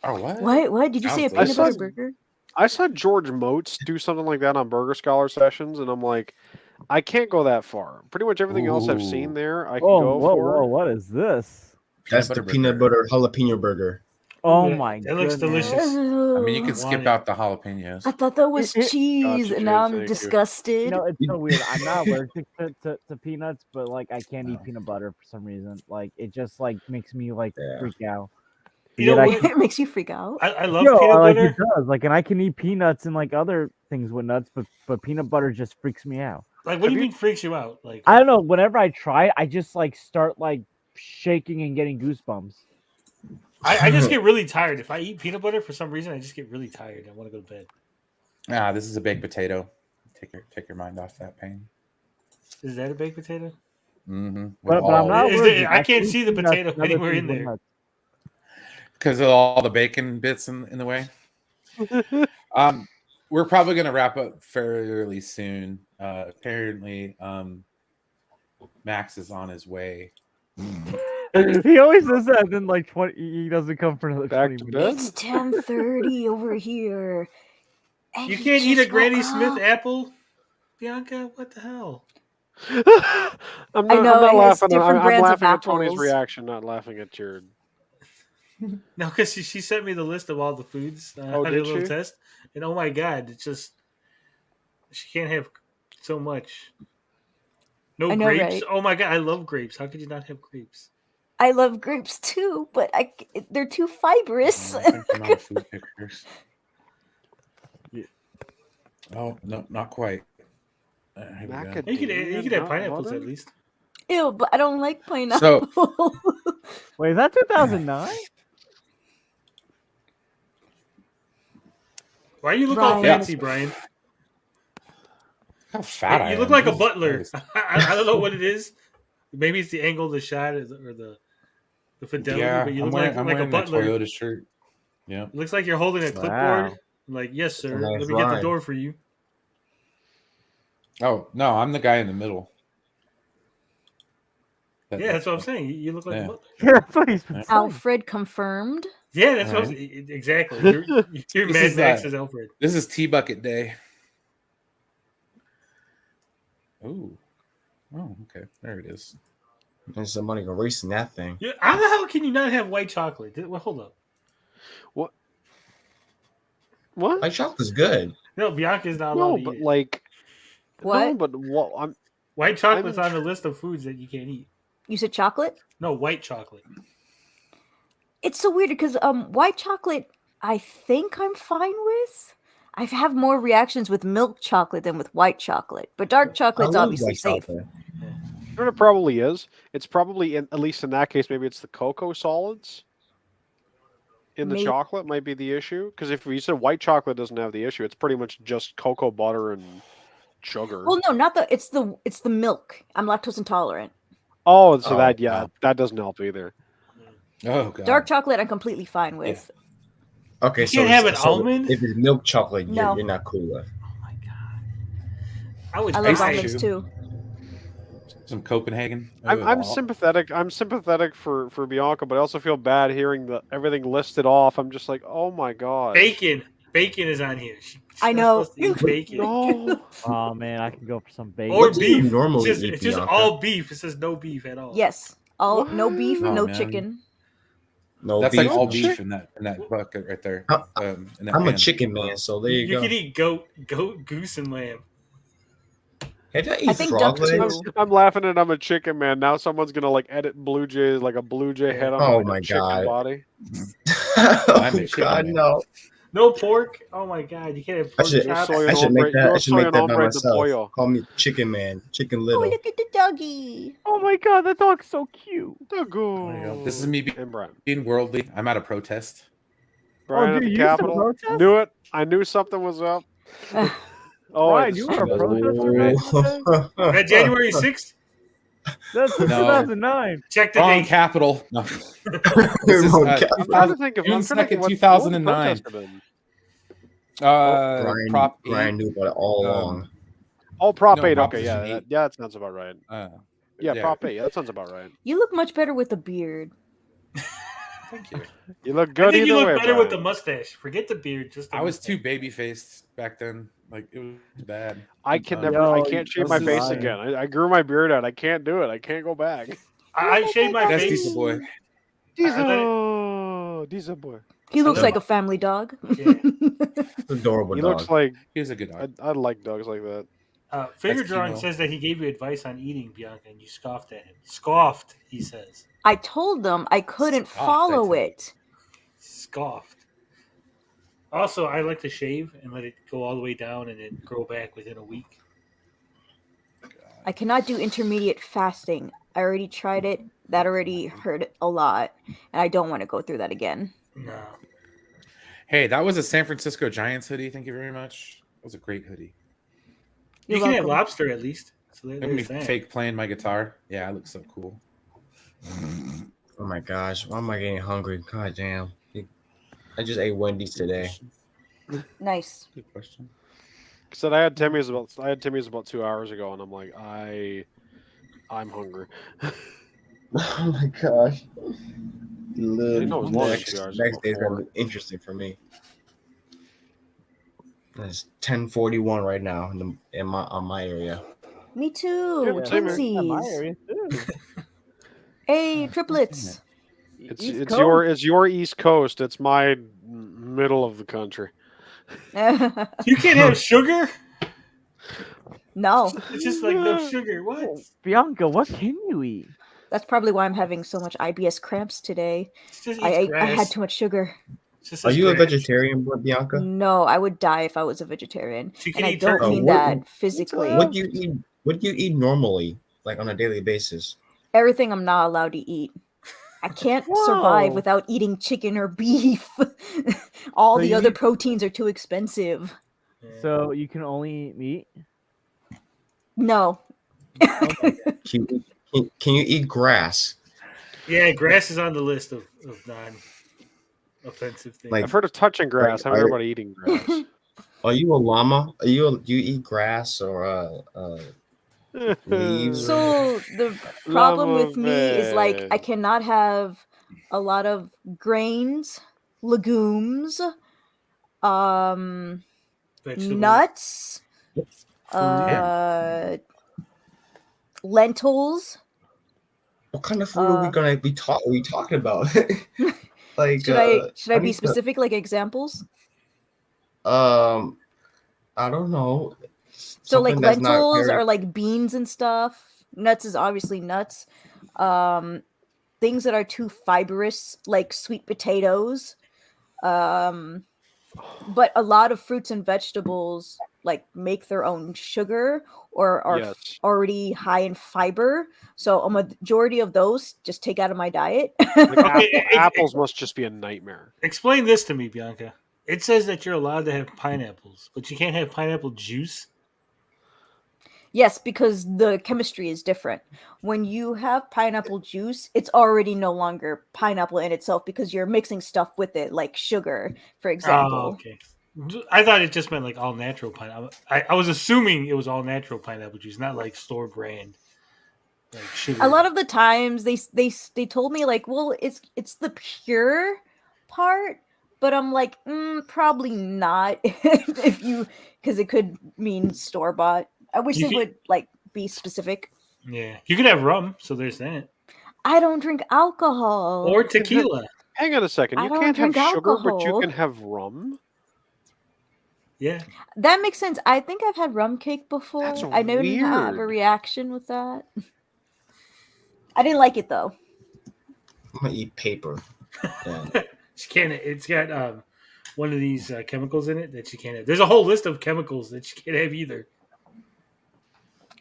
Oh what? What? Did you say a Sounds peanut butter delicious. burger? I saw George Motes do something like that on Burger Scholar sessions, and I'm like, I can't go that far. Pretty much everything else I've seen Ooh. there, I can Oh, go whoa, for. whoa, what is this? That's Peanut the butter peanut burger. butter jalapeno burger. Oh Yeah, my that looks goodness. delicious. I mean, you can Want skip it. out the jalapenos. I thought that was cheese, Gotcha, and now Jay, I'm thank you. disgusted. You know, it's so weird. I'm not allergic to peanuts, but like I can't eat Oh. peanut butter for some reason. Like it just like makes me like Yeah. freak out. You know Yet I what? can- It makes you freak out. I love Yo, peanut like butter. it does. Like, and I can eat peanuts and like other things with nuts, but peanut butter just freaks me out. Like, what do you Have you- mean freaks you out? Like, I don't know. Whenever I try it, I just like start like shaking and getting goosebumps. I just get really tired. If I eat peanut butter for some reason, I just get really tired. I want to go to bed. This is a baked potato. Take your mind off that pain. Is that a baked potato? Mm-hmm. But I'm not Is allergic. there- I can can't eat see the peanuts potato and other anywhere things in with there. nuts. because of all the bacon bits in the way. We're probably going to wrap up fairly soon. Apparently, Max is on his way. He always does that. Then like 20, he doesn't come for another Back 20 to minutes. bed? It's 10:30 over here. And You he can't eat a just Granny woke Smith up. apple, Bianca. What the hell? I'm I not. know, I'm not it has laughing. different I'm brands of laughing at Tony's apples. reaction, not laughing at your. No, because she sent me the list of all the foods. Oh, I did a did little she? test, and oh my god, it's just she can't have so much. No I know, grapes. right? Oh my god, I love grapes. How could you not have grapes? I love grapes too, but they're too fibrous. I think I'm out of food pictures. Yeah. Oh no, not quite. Here we go. You could Macadamia have nut pineapples butter? at least. Ew, but I don't like pineapple. Wait, is that 2009? Why you look all Brian. fancy, Brian? How fat I You am. look like a Jesus butler. Christ. I don't know what it is. Maybe it's the angle of the shot or the fidelity, Yeah, but you I'm look wearing, like I'm a wearing my butler. Toyota shirt. Yeah. It looks like you're holding a clipboard. Wow. I'm like, yes, a sir. nice Let me get the ride. door for you. Oh no, I'm the guy in the middle. Yeah, that's what I'm saying. You look like Yeah. a butler. Yeah, that's what he's been saying. Alfred confirmed. Yeah, that's what Right. exactly. You're This Mad is, Max uh, as Alfred. This is tea bucket day. Ooh. Oh, okay. There it is. And somebody erasing that thing. Yeah, how the hell can you not have white chocolate? Well, hold up. What? Like chocolate's good. No, Bianca's not allowed No, to but eat it. like. What? No, but what? I'm. White chocolate's I'm on the list of foods that you can't eat. You said chocolate? No, white chocolate. It's so weird because white chocolate I think I'm fine with. I have more reactions with milk chocolate than with white chocolate, but dark I chocolate's love obviously white safe. chocolate. Sure, it probably is. It's probably at least in that case, maybe it's the cocoa solids in the Maybe. chocolate might be the issue. Because if you said white chocolate doesn't have the issue, it's pretty much just cocoa butter and sugar. Well, no, not it's the milk. I'm lactose intolerant. Oh, so Oh, that wow. that doesn't help either. Oh god. Dark chocolate I'm completely fine with. Okay, You so can't have an so almond? if it's milk chocolate, No. you're not cool with. Oh my god. I would I I love used to- almonds too. Some Copenhagen. I'm Ugh. sympathetic. I'm sympathetic for Bianca, but I also feel bad hearing everything listed off. I'm just like, oh my god. Bacon. Bacon is on here. She's I not know. supposed to eat bacon. No. Oh man, I can go for some bacon. Or What do you beef. normally it's just, eat, it's just Bianca? all beef. It says no beef at all. Yes. No beef, What? Oh, no man. chicken. No That's beef. like all no beef chick- in that bucket right there. I'm- In that I'm a pan. chicken man, so there you You go. can eat goat, goose, and lamb. Have you I eaten think frog duck too. legs? I'm laughing at I'm a chicken man. Now someone's gonna like edit blue jays like a blue jay head on Oh like my a chicken God. body. I'm a Oh chicken God, man. no! No pork. Oh my god, you can't have pork should- Yo chops. soy I should make hombre- that. yo I should soy make that by hombre de myself. pollo. Call me Chicken Man, Chicken Oh, Little. look at the doggy. Oh my god, that dog's so cute. There you go. This is me And Brian. being worldly. I'm at a protest. Brian dude, at you the used to Capitol. protest? Knew it. I knew something was up. Oh, Brian, you were a protester back in the day? That January 6th? That's No. 2009. Check the Wrong date. capital. No. This is Wrong I'm Capitol. trying to think of June I'm trying to think 2nd, of what the 2009. protest had been. Brian, Prop 8. Brian knew about it all Um, along. Oh, Prop No, 8. Okay, Proposition yeah, 8. that sounds about right. Yeah, Yeah. Prop 8. That sounds about right. You look much better with the beard. Thank you. You look I good think either you look way, better with the Brian. mustache. Forget the beard. Just the I was mustache. too baby faced back then. Like it was bad. I can Yo, never. I Yo, can't shave this my is face fire. again. I grew my beard out. I can't do it. I can't go back. I shaved my That's face. decent boy. Diesel boy. He looks love like it. a family dog. Yeah. Adorable He dog. looks like He was a good dog. I like dogs like that. Finger That's drawing chemo. says that he gave you advice on eating, Bianca, and you scoffed at him. Scoffed, he says. I told them I couldn't Stop, follow that's it. Scoffed. Also, I like to shave and let it go all the way down and then grow back within a week. I cannot do intermediate fasting. I already tried it. That already hurt a lot, and I don't want to go through that again. No. Hey, that was a San Francisco Giants hoodie. Thank you very much. That was a great hoodie. You You're can have welcome. lobster at least. So Look at me there's that. fake playing my guitar. Yeah, I look so cool. Oh my gosh, why am I getting hungry? God damn. I just ate Wendy's today. Nice. Good question. Said I had Timmy's about 2 hours ago, and I'm like I'm hungry. Oh my gosh. didn't know it was longer than Next 2 hours day's gonna before. be interesting for me. It's 10:41 right now on my area. Me too. Yep, same here. Yeah, my Twinsies. area too. Hey, triplets. It's East it's Coast. your East Coast. It's my middle of the country. You can't have sugar. No, It's just like no sugar. What? Oh, Bianca, what can you eat? that's probably why I'm having so much IBS cramps today. It's just I eats ate, I had grass. too much sugar. It's just Are says you a grass. vegetarian, Bianca? No, I would die if I was a vegetarian. She And can I eat don't turkey. mean what- that physically. What do you eat? What do you eat normally, like on a daily basis? Everything I'm not allowed to eat. I can't survive Whoa. without eating chicken or beef. All So the you other eat- proteins are too expensive. Yeah. So you can only eat meat? No. Oh my Can you eat grass? Yeah, grass is on the list of non-offensive things. Like- I've heard of touching grass. Haven't are- heard about eating grass. Are you a llama? Do you eat grass or leaves? So the problem Llama with me is like I man. cannot have a lot of grains, legumes, Vegetables. nuts, lentils. What kind of food are we gonna be talking about? Like, Should I be need to- specific, like examples? I don't know. So like Something that's not lentils very- are like beans and stuff. Nuts is obviously nuts. Things that are too fibrous, like sweet potatoes. But a lot of fruits and vegetables like make their own sugar or are Yes. already high in fiber. So a majority of those just take out of my diet. Like Okay, apples must just be a nightmare. Explain this to me, Bianca. It says that you're allowed to have pineapples, but you can't have pineapple juice. Yes, because the chemistry is different. When you have pineapple juice, it's already no longer pineapple in itself because you're mixing stuff with it, like sugar, for example. Oh, okay. I thought it just meant like all natural pineapple. I was assuming it was all natural pineapple juice, not like store brand, like sugar. A lot of the times they told me like, well, it's the pure part, but I'm like, probably not if you because it could mean store bought. I wish You they can- would like be specific. Yeah, you could have rum, so there's that, I don't drink alcohol. or tequila. Hang on a second. I You don't can't have drink sugar, but you alcohol. can have rum. Yeah, That makes sense. I think I've had rum cake before. That's I didn't have a weird. reaction with that. I didn't like it though. I'm gonna eat paper. Yeah. she can't. It's got one of these chemicals in it that you can't have. There's a whole list of chemicals that you can't have either.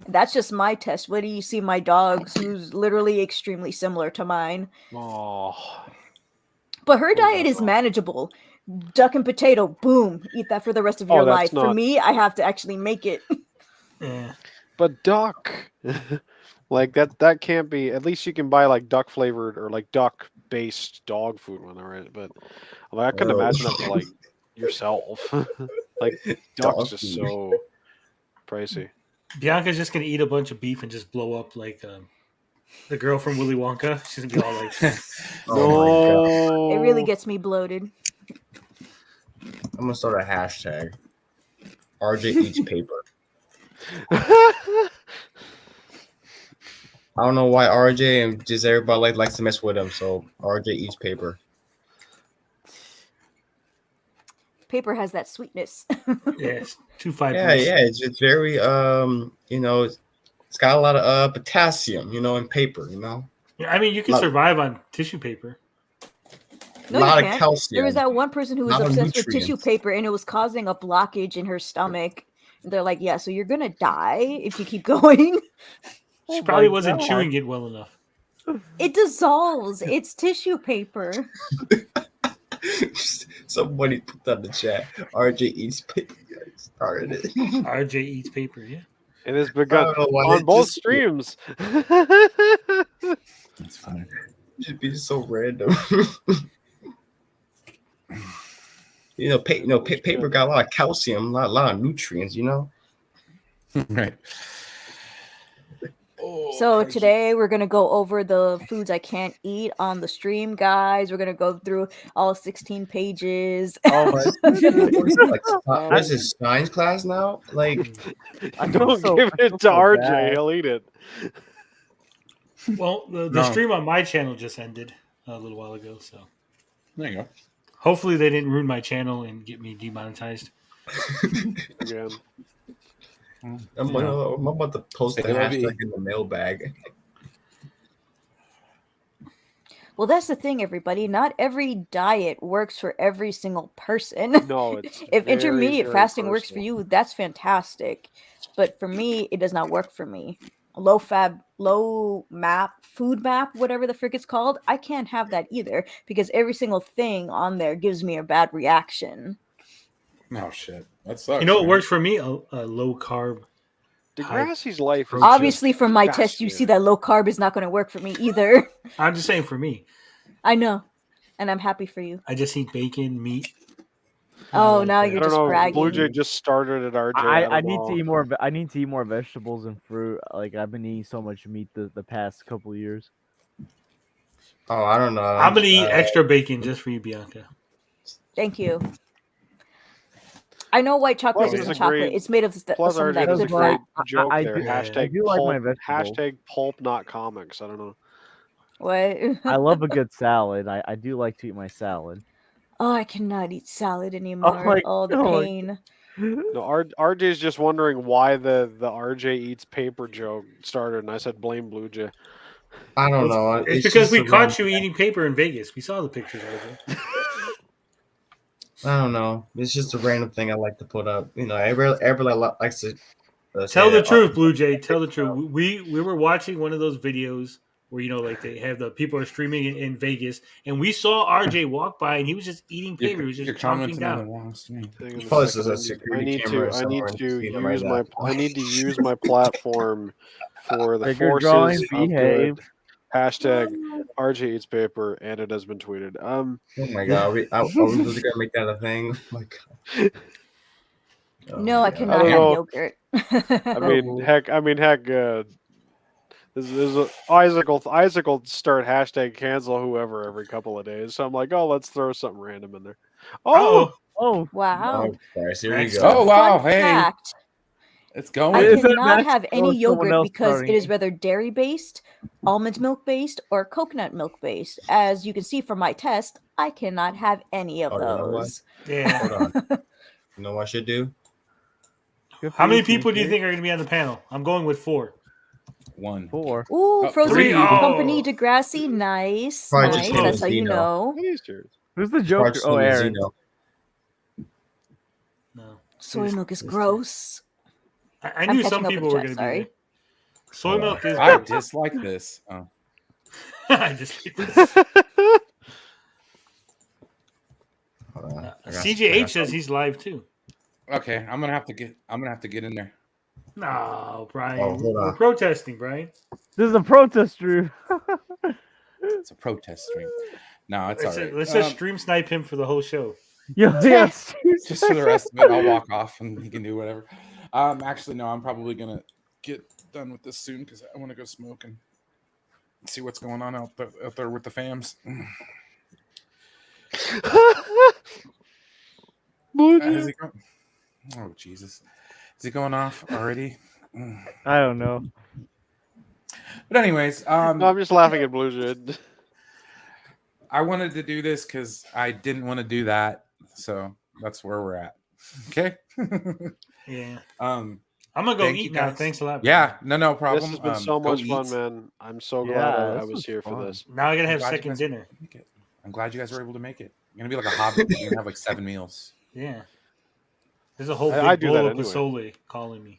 That's just my test. What do you see my dog's, who's literally extremely similar to mine? Oh, But her Oh, diet that's is manageable. Duck and potato, boom, eat that for the rest of Oh, your that's life. For not- me, I have to actually make it. Yeah. but duck, like that can't be. At least you can buy like duck flavored or like duck based dog food one, all right? But like, I couldn't Oh. imagine that for like yourself. Like duck's Dog just food. so pricey. Bianca's just gonna eat a bunch of beef and just blow up like the girl from Willy Wonka. She's gonna be all like, Oh my god. It really gets me bloated. I'm gonna start a hashtag. RJ eats paper. I don't know why RJ and just everybody likes to mess with him. So RJ eats paper. Paper has that sweetness. yeah, it's too fibrous. Yeah. It's very it's got a lot of potassium, in paper. I mean, you can Lot- survive on tissue paper. No, a lot you of can't. calcium. There was that one person who was Lot of obsessed with tissue nutrients. paper and it was causing a blockage in her stomach. And they're like, yeah, so you're gonna die if you keep going. She Oh probably my wasn't God. chewing it well enough. It dissolves. It's tissue paper. Somebody put that in the chat. RJ eats paper. I started it. RJ eats paper. Yeah. It has begun I don't know why on they both just- streams. That's funny. Just be so random. Paper got a lot of calcium, a lot of nutrients. Right. So crikey. today we're gonna go over the foods I can't eat on the stream, guys. We're gonna go through all 16 pages. Oh What my is it? Like, Oh. what is this science class now? Like, I feel Don't so, give I it feel to so RJ. bad. He'll eat it. Well, the No. stream on my channel just ended a little while ago, so There you go. hopefully they didn't ruin my channel and get me demonetized. Again. I'm about to post the It'll be- hashtag in the mailbag. Well, that's the thing, everybody. Not every diet works for every single person. No, it's If very, intermediate very fasting works for personal. you, that's fantastic. But for me, it does not work for me. Low fab, low map, food map, whatever the frick it's called, I can't have that either because every single thing on there gives me a bad reaction. Oh shit, that sucks. You know what man. works for me? A low carb. Degrassi's life is Protein. Obviously, just from my test, you see fascinating. that low carb is not going to work for me either. I'm just saying for me. I know, and I'm happy for you. I just eat bacon, meat. Oh, now I you're don't just know. bragging. Blue Jay just started at RJ. I don't need know. to eat more. I need to eat more vegetables and fruit. Like I've been eating so much meat the past couple years. Oh, I don't know. I'm gonna eat extra bacon just for you, Bianca. Thank you. I know white chocolate Plus, isn't it's a chocolate. great- It's made of Plus, some of RJ that has a good great fat. joke I there. do- Hashtag I do like pulp, my vegetables. hashtag pulp, not comics. I don't know. What? I love a good salad. I do like to eat my salad. Oh, I cannot eat salad anymore. my Oh, the God. pain. No, RJ's just wondering why the RJ eats paper joke started, and I said blame Blue Jay. I don't know. It's because just we a caught random- you eating paper in Vegas. We saw the pictures, RJ. I don't know. It's just a random thing I like to put up. You know, everybody likes to say Tell the that, truth, Blue Jay. Tell the truth. We were watching one of those videos where like they have the people are streaming in Vegas, and we saw RJ walk by, and he was just eating paper. He was You're just chunking commenting on the down. wrong stream. Hang on a Plus, second. there's a security I need camera to somewhere in the casino right use now. my I need to use my platform for the Figure drawing, forces of good. behave. Hashtag RJ eats paper, and it has been tweeted. Oh my god, are we really gonna make that a thing? Oh my god. Oh No, my I God. cannot don't have know. yogurt. I mean, heck. Isaac will start hashtag cancel whoever every couple of days. So I'm like, oh, let's throw something random in there. Oh, Oh, Wow. Oh Christ, here Next. we go. Oh wow, Fun hey, fact, it's I going. Is it cannot Max have or any someone yogurt else because starting it is it? whether dairy based, almond milk based, or coconut milk based. As you can see from my test, I cannot have any of Oh, you know what? those. Yeah. Hold on. You know what I should do? good for How many you, people do you TJ. think are going to be on the panel? I'm going with 4. 1. 4. Ooh, Oh, Frozen 3. Company Oh. Degrassi, nice, Probably nice. just That's how him you and know. Who's the Probably Joker? just Oh, him and Aaron. Zeno. No. Soy milk is gross. I I'm knew catching some up with people the were chat, going to be there. sorry. Soy Hold on. milk is I good. dislike this. Oh, I just Hold on. I got- CJH says he's live too. okay. I'm gonna have to get in there. No, Brian. Oh, hold We're on. protesting, Brian. This is a protest stream. It's a protest stream. No, it's all right. Let's just stream snipe him for the whole show. Yes. Just for the rest of it, I'll walk off and he can do whatever. Actually, no, I'm probably gonna get done with this soon because I want to go smoke and see what's going on out there with the fams. Is he going? Oh Jesus, is he going off already? I don't know. But anyways, No, I'm just laughing at Blue Jay. I wanted to do this because I didn't want to do that, so that's where we're at. Okay. Yeah. Um. I'm gonna go Thank you, eat now. guys. Thanks a lot. Yeah. No problem. This has been so go much fun, eat. man. I'm so Yeah, glad I this was was here for fun. this. Now I gotta have glad you second guys- dinner. I'm glad you guys were able to make it. You're gonna be like a hobbit. You're gonna have like 7 meals. Yeah. There's a whole I big do bowl that of anyway. pozole calling me.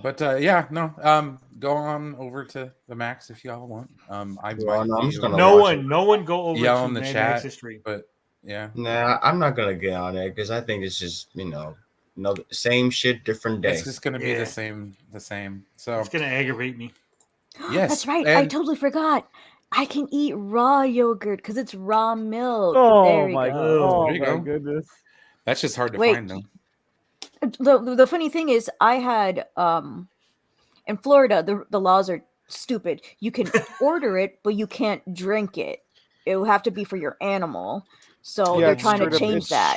But yeah, no. Go on over to the Max if y'all want. I Well, might no, I'm be just gonna No watch one go over yell to in the Mad chat. Max's stream. But yeah, Nah, I'm not gonna get on it because I think it's just same shit, different day. it's just gonna be Yeah. the same. So It's gonna aggravate me. yes, That's right. I and- totally forgot. I can eat raw yogurt because it's raw milk. Oh there we my, go. oh There you my go. goodness. that's just hard to Wait. find though. The funny thing is, I had In Florida, the laws are stupid. You can order it, but you can't drink it. It will have to be for your animal. So Yeah, they're it's trying to straight up. change that.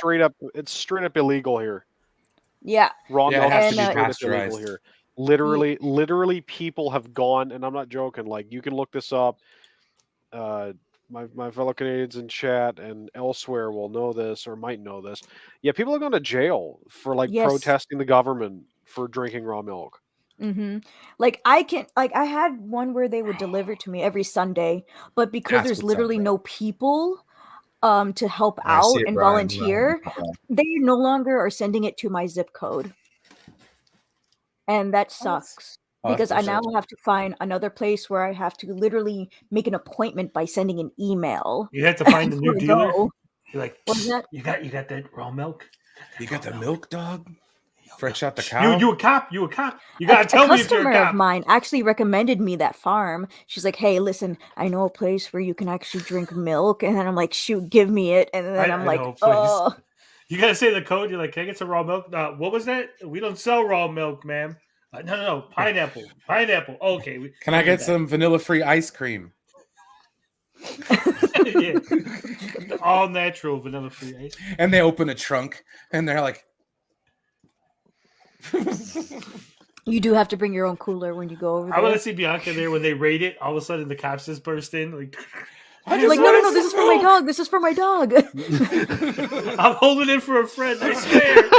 It's straight up illegal here. Yeah. Raw Yeah, it milk has is to be straight up illegal pasteurized. here. Literally, people have gone, and I'm not joking. Like, you can look this up. My fellow Canadians in chat and elsewhere will know this or might know this. Yeah, people have gone to jail for like Yes. protesting the government for drinking raw milk. Mm-hmm. Like I had one where they would deliver to me every Sunday, but because That's there's what's up, literally bro. no people to help I see out it, and Brian. volunteer, they no longer are sending it to my zip code. And that sucks. Oh, that's Because I now bullshit. have to find another place where I have to literally make an appointment by sending an email. You have to find a new before I dealer. go. You're like, What's that? you got that raw milk? You got the milk, dog? Fresh out the You cow? you a cop? You a cop? You gotta tell me if you're a customer of cop. mine actually recommended me that farm. She's like, "Hey, listen, I know a place where you can actually drink milk," and then I'm like, "Shoot, give me it," and then I'm I like, know a place. "Oh." You gotta say the code. You're like, can I get some raw milk? What was that? We don't sell raw milk, ma'am. No, pineapple. Pineapple. Okay. Can I get some vanilla-free ice cream? Yeah. All natural vanilla free ice. And they open a trunk, and they're like, You do have to bring your own cooler when you go over I want there. to see Bianca there when they raid it. All of a sudden, the cops just burst in. Like, Like, no, this is for my dog. This is for my dog. I'm holding it for a friend. I swear.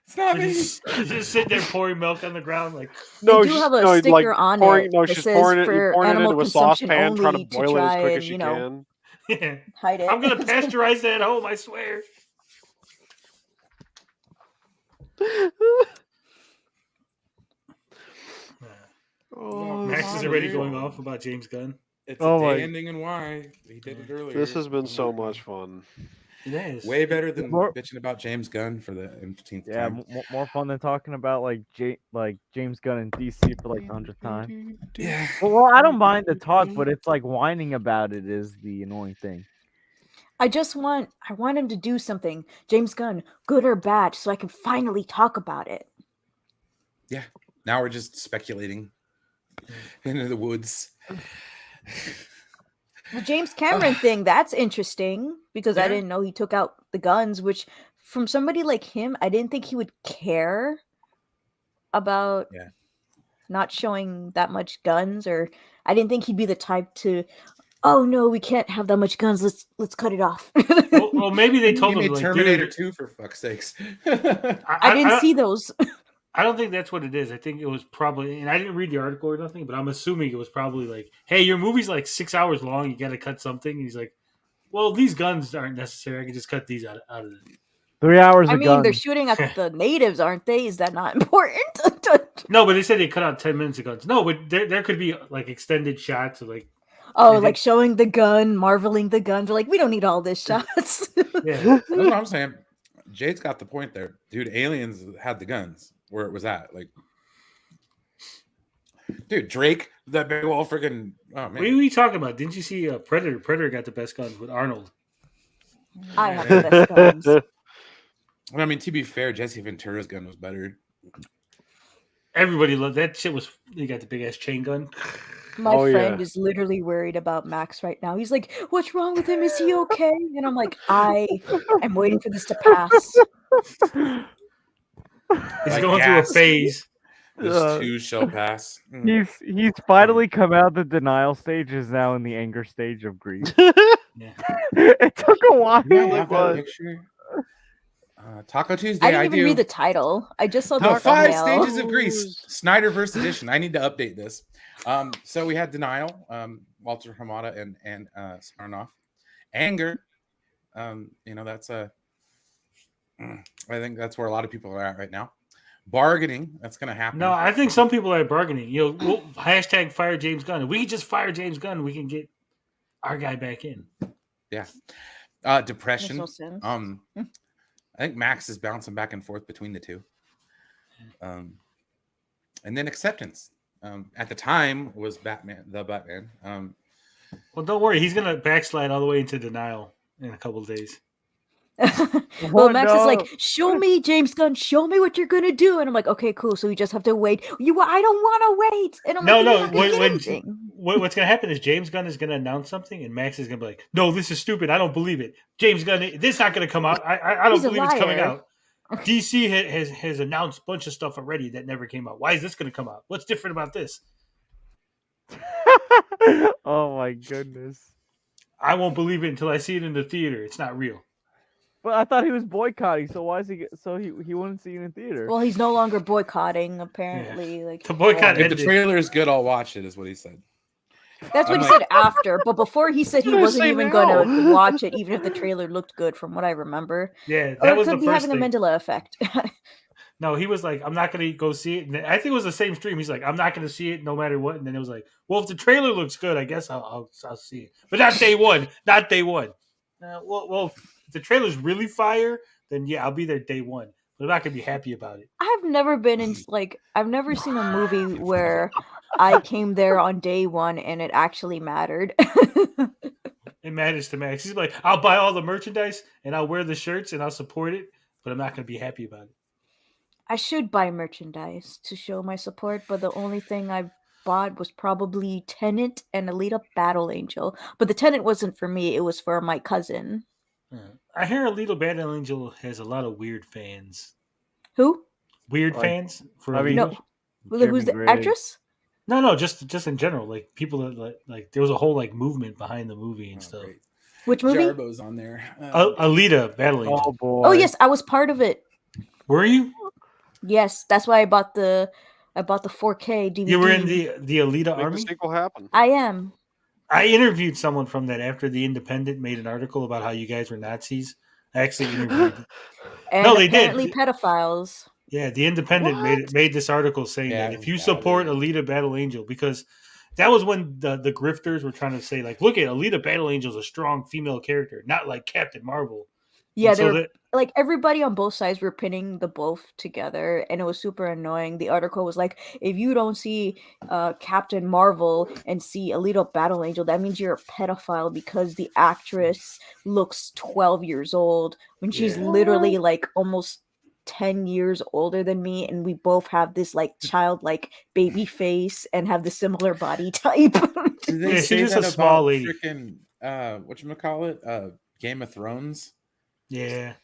It's not You me. just sit there pouring milk on the ground. Like, No, They do have a sticker on it that she's says pouring it. for You're pouring it animal into a consumption saucepan, trying to only to boil it as try quick and, as you you know, can. yeah. hide it. I'm gonna pasteurize that at home. I swear. Oh, Max is this already is going fun. off about James Gunn. It's Oh a my- day ending in Y. He did it earlier. This has been so much fun. It is Way better than More- bitching about James Gunn for the 15th Yeah, time. more fun than talking about like James Gunn and DC for like the 100th time. Yeah. Well, I don't mind the talk, but it's like whining about it is the annoying thing. I want him to do something, James Gunn, good or bad, so I can finally talk about it. Yeah. Now we're just speculating into the woods. The James Cameron thing, that's interesting because I Yeah. didn't know he took out the guns, which from somebody like him, I didn't think he would care about Yeah. not showing that much guns, or I didn't think he'd be the type to, oh no, we can't have that much guns. Let's cut it off. Well, maybe they told He him made like, Terminator dude, 2 for fuck's sakes. I didn't see those. I don't think that's what it is. I think it was probably, and I didn't read the article or nothing, but I'm assuming it was probably like, hey, your movie's like 6 hours long. You got to cut something. And he's like, well, these guns aren't necessary. I can just cut these out of it. 3 hours I of mean, they're guns. shooting at the natives, aren't they? Is that not important? No, but they said they cut out 10 minutes of guns. No, but there could be like extended shots of like, Oh, They like did- showing the gun, marveling the guns. We're like, we don't need all this shots. yeah. That's what I'm saying. Jade's got the point there. Dude, Aliens had the guns where it was at. Like, dude, Drake, that big old freaking. Oh, What are man. we talking about? Didn't you see Predator? Predator got the best guns with Arnold. I have the best guns. I mean, to be fair, Jesse Ventura's gun was better. Everybody loved that shit. He got the big ass chain gun. My Oh, friend yeah. is literally worried about Max right now. He's like, "What's wrong with him? Is he okay?" And I'm like, I'm waiting for this to pass." He's Like going gas. through a phase. This too shall pass. Mm. He's finally come out the denial stage, is now in the anger stage of grief. Yeah. It took a while. Do I like, have that what? picture? Taco Tuesday. I didn't even do. read the title. I just saw The the 5 thumbnail. stages of Greece, Snyderverse edition. I need to update this. So we had denial, Walter Hamada and Sarnoff. Anger, that's I think that's where a lot of people are at right now. Bargaining, that's going to happen. No, I think some people are bargaining. We'll hashtag fire James Gunn. If we can just fire James Gunn, we can get our guy back in. Yeah. Makes Depression. no sense. I think Max is bouncing back and forth between the two. And then acceptance. At the time was Batman. Well, don't worry. He's going to backslide all the way into denial in a couple of days. Well, Max is like, no. show me, James Gunn, show me what you're gonna do, and I'm like, okay, cool. So we just have to wait. I don't want to wait, and I'm like, No, then you're no. not gonna get anything. What's gonna happen is James Gunn is gonna announce something, and Max is gonna be like, "No, this is stupid. I don't believe it. James Gunn, this is not gonna come out. I don't He's a believe it's coming liar." out." DC has announced a bunch of stuff already that never came out. Why is this gonna come out? What's different about this? Oh my goodness. I won't believe it until I see it in the theater. It's not real. But I thought he was boycotting, so why is he wouldn't see it in theater? Well, he's no longer boycotting. Apparently, like The boycott If the ended. trailer is good, I'll watch it. Is what he said. that's what I'm he like- said after. But before, he said he gonna wasn't say even now. gonna watch it, even if the trailer looked good, from what I remember. Yeah, Or that it was the could be first having thing. a Mandela effect. No, he was like, "I'm not gonna go see it." And I think it was the same stream. He's like, "I'm not gonna see it no matter what." And then it was like, "Well, if the trailer looks good, I guess I'll see it, but not day one. Not day one." Well, if the trailer's really fire, then yeah, I'll be there day one. But I'm not gonna be happy about it. I've never been in I've never seen a movie where I came there on day one and it actually mattered. It matters to Max. He's like, "I'll buy all the merchandise and I'll wear the shirts and I'll support it, but I'm not gonna be happy about it." I should buy merchandise to show my support, but the only thing I bought was probably Tenet and Alita Battle Angel. But the Tenet wasn't for me; it was for my cousin. I hear a Little Battle Angel has a lot of weird fans. Who? Weird Like, fans for I mean, Alita? No, Jeremy who's the Gray. actress? No, just in general, like people that like there was a whole like movement behind the movie and Oh, stuff. great. Which movie? Jarbo's on there. Alita Battle Angel. Oh boy. Oh yes, I was part of it. Were you? Yes, that's why I bought the 4K DVD. You were in the Alita Make the Army. sequel happen. I am. I interviewed someone from that after the Independent made an article about how you guys were Nazis. I actually interviewed. And No, they did. apparently pedophiles. Yeah, the Independent made this article saying Yeah, that it if you was support bad. Alita Battle Angel, because that was when the grifters were trying to say like, look at Alita Battle Angel's a strong female character, not like Captain Marvel. Yeah, And they so were that like everybody on both sides were pinning the both together, and it was super annoying. The article was like, if you don't see Captain Marvel and see Alita Battle Angel, that means you're a pedophile because the actress looks 12 years old when she's Yeah. literally like almost 10 years older than me, and we both have this like childlike baby face and have the similar body type. Did they Yeah, say she's just that a small about lady. freaking whatchamacallit? Game of Thrones? yeah.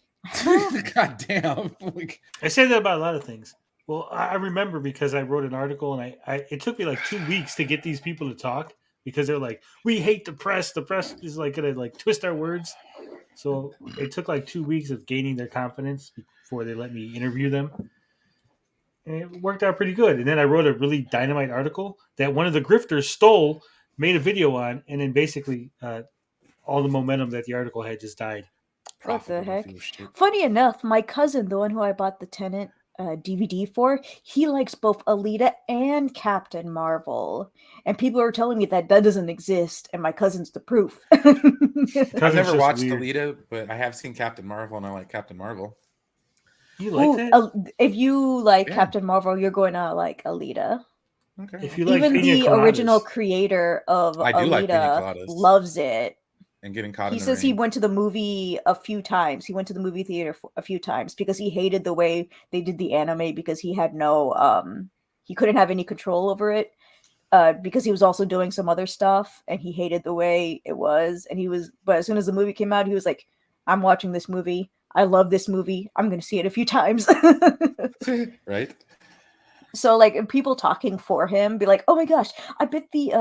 God damn. Like, I say that about a lot of things. Well, I remember because I wrote an article and I it took me like 2 weeks to get these people to talk because they're like, we hate the press. The press is like gonna like twist our words. So it took like 2 weeks of gaining their confidence before they let me interview them. And it worked out pretty good. And then I wrote a really dynamite article that one of the grifters stole, made a video on, and then basically all the momentum that the article had just died. What the profitable heck? fool shit. Funny enough, my cousin, the one who I bought the Tenet DVD for, he likes both Alita and Captain Marvel. And people are telling me that doesn't exist, and my cousin's the proof. I've Cousin's never just watched weird. Alita, but I have seen Captain Marvel, and I like Captain Marvel. You like Ooh, that? if you like Yeah. Captain Marvel, you're going to like Alita. Okay. If you like Even pina the original coladas. creator of I do like pina Alita coladas. loves it. And getting caught He in the says he rain. went to the movie a few times. He went to the movie theater a few times because he hated the way they did the anime because he had he couldn't have any control over it because he was also doing some other stuff and he hated the way it was. But as soon as the movie came out, he was like, I'm watching this movie. I love this movie. I'm going to see it a few times. Right? So like people talking for him be like, oh my gosh, I bet the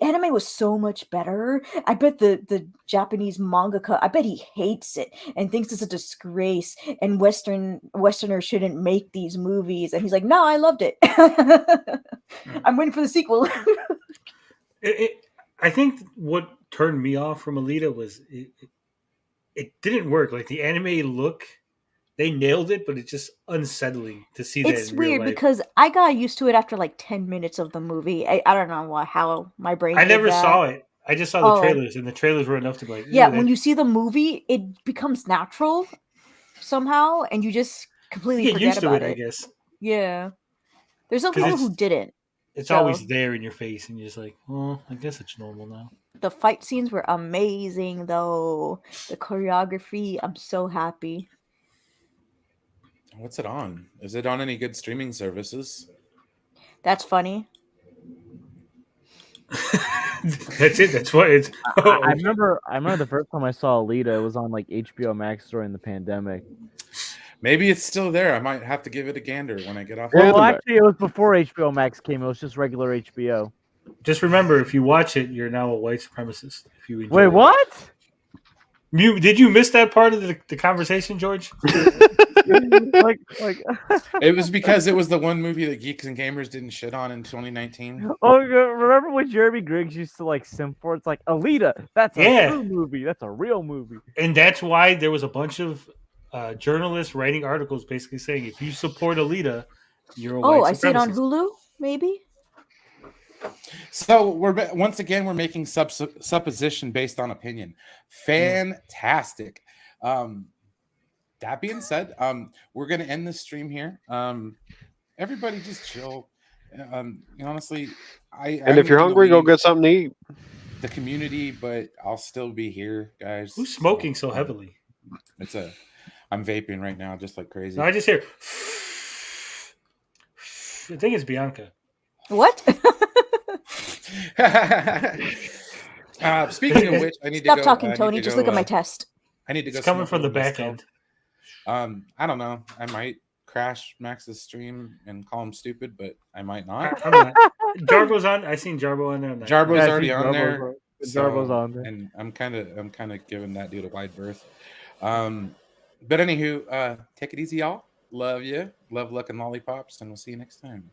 anime was so much better. I bet the Japanese mangaka, I bet he hates it and thinks it's a disgrace and Westerners shouldn't make these movies. And he's like, no, I loved it. I'm waiting for the sequel. I think what turned me off from Alita was it didn't work. Like the anime look, they nailed it, but it's just unsettling to see that It's in real weird life. because I got used to it after like 10 minutes of the movie. I don't know how my brain I did never that. saw it. I just saw the Oh. trailers, and the trailers were enough to be like, Yeah, "Ooh, when you see the movie, it becomes natural somehow, and you just completely get forget used to about it, I it. guess. Yeah. There's some 'Cause people who it's- didn't. It's So- always there in your face, and you're just like, well, I guess it's normal now. The fight scenes were amazing, though. The choreography, I'm so happy. What's it on? Is it on any good streaming services? That's funny. That's it. That's what it's. I remember the first time I saw Alita, it was on like HBO Max during the pandemic. Maybe it's still there. I might have to give it a gander when I get off. Yeah. Well, Pandemic. actually, it was before HBO Max came. It was just regular HBO. Just remember, if you watch it, you're now a white supremacist. If you enjoy Wait, it. what? Did you miss that part of the conversation, George? like, It was because it was the one movie that Geeks and Gamers didn't shit on in 2019. oh, remember when Jeremy Griggs used to like simp for? It's like Alita. That's a Yeah. true movie. That's a real movie. And that's why there was a bunch of journalists writing articles basically saying if you support Alita, you're a Oh, white I see it on supremacist. Hulu, maybe? So once again we're making supposition based on opinion. Fantastic. That being said, we're gonna end this stream here. Everybody just chill. Honestly, And if you're hungry, go get something to eat. the community, but I'll still be here, guys. Who's smoking so heavily? I'm vaping right now, just like crazy. No, I just hear. I think it's Bianca. What? Speaking of which, I need Stop to go. talking, I need Tony. to Just go, look at my test. I need to go. It's coming smoke from a the little back mezcal. end. I don't know. I might crash Max's stream and call him stupid, but I might not. I'm not. Jarbo's on. I seen Jarbo on there. I'm not- Jarbo's Yeah, I already see on there. Jarbo's on there. And I'm kind of giving that dude a wide berth. But anywho, take it easy, y'all. Love you. Love, luck, and lollipops, and we'll see you next time.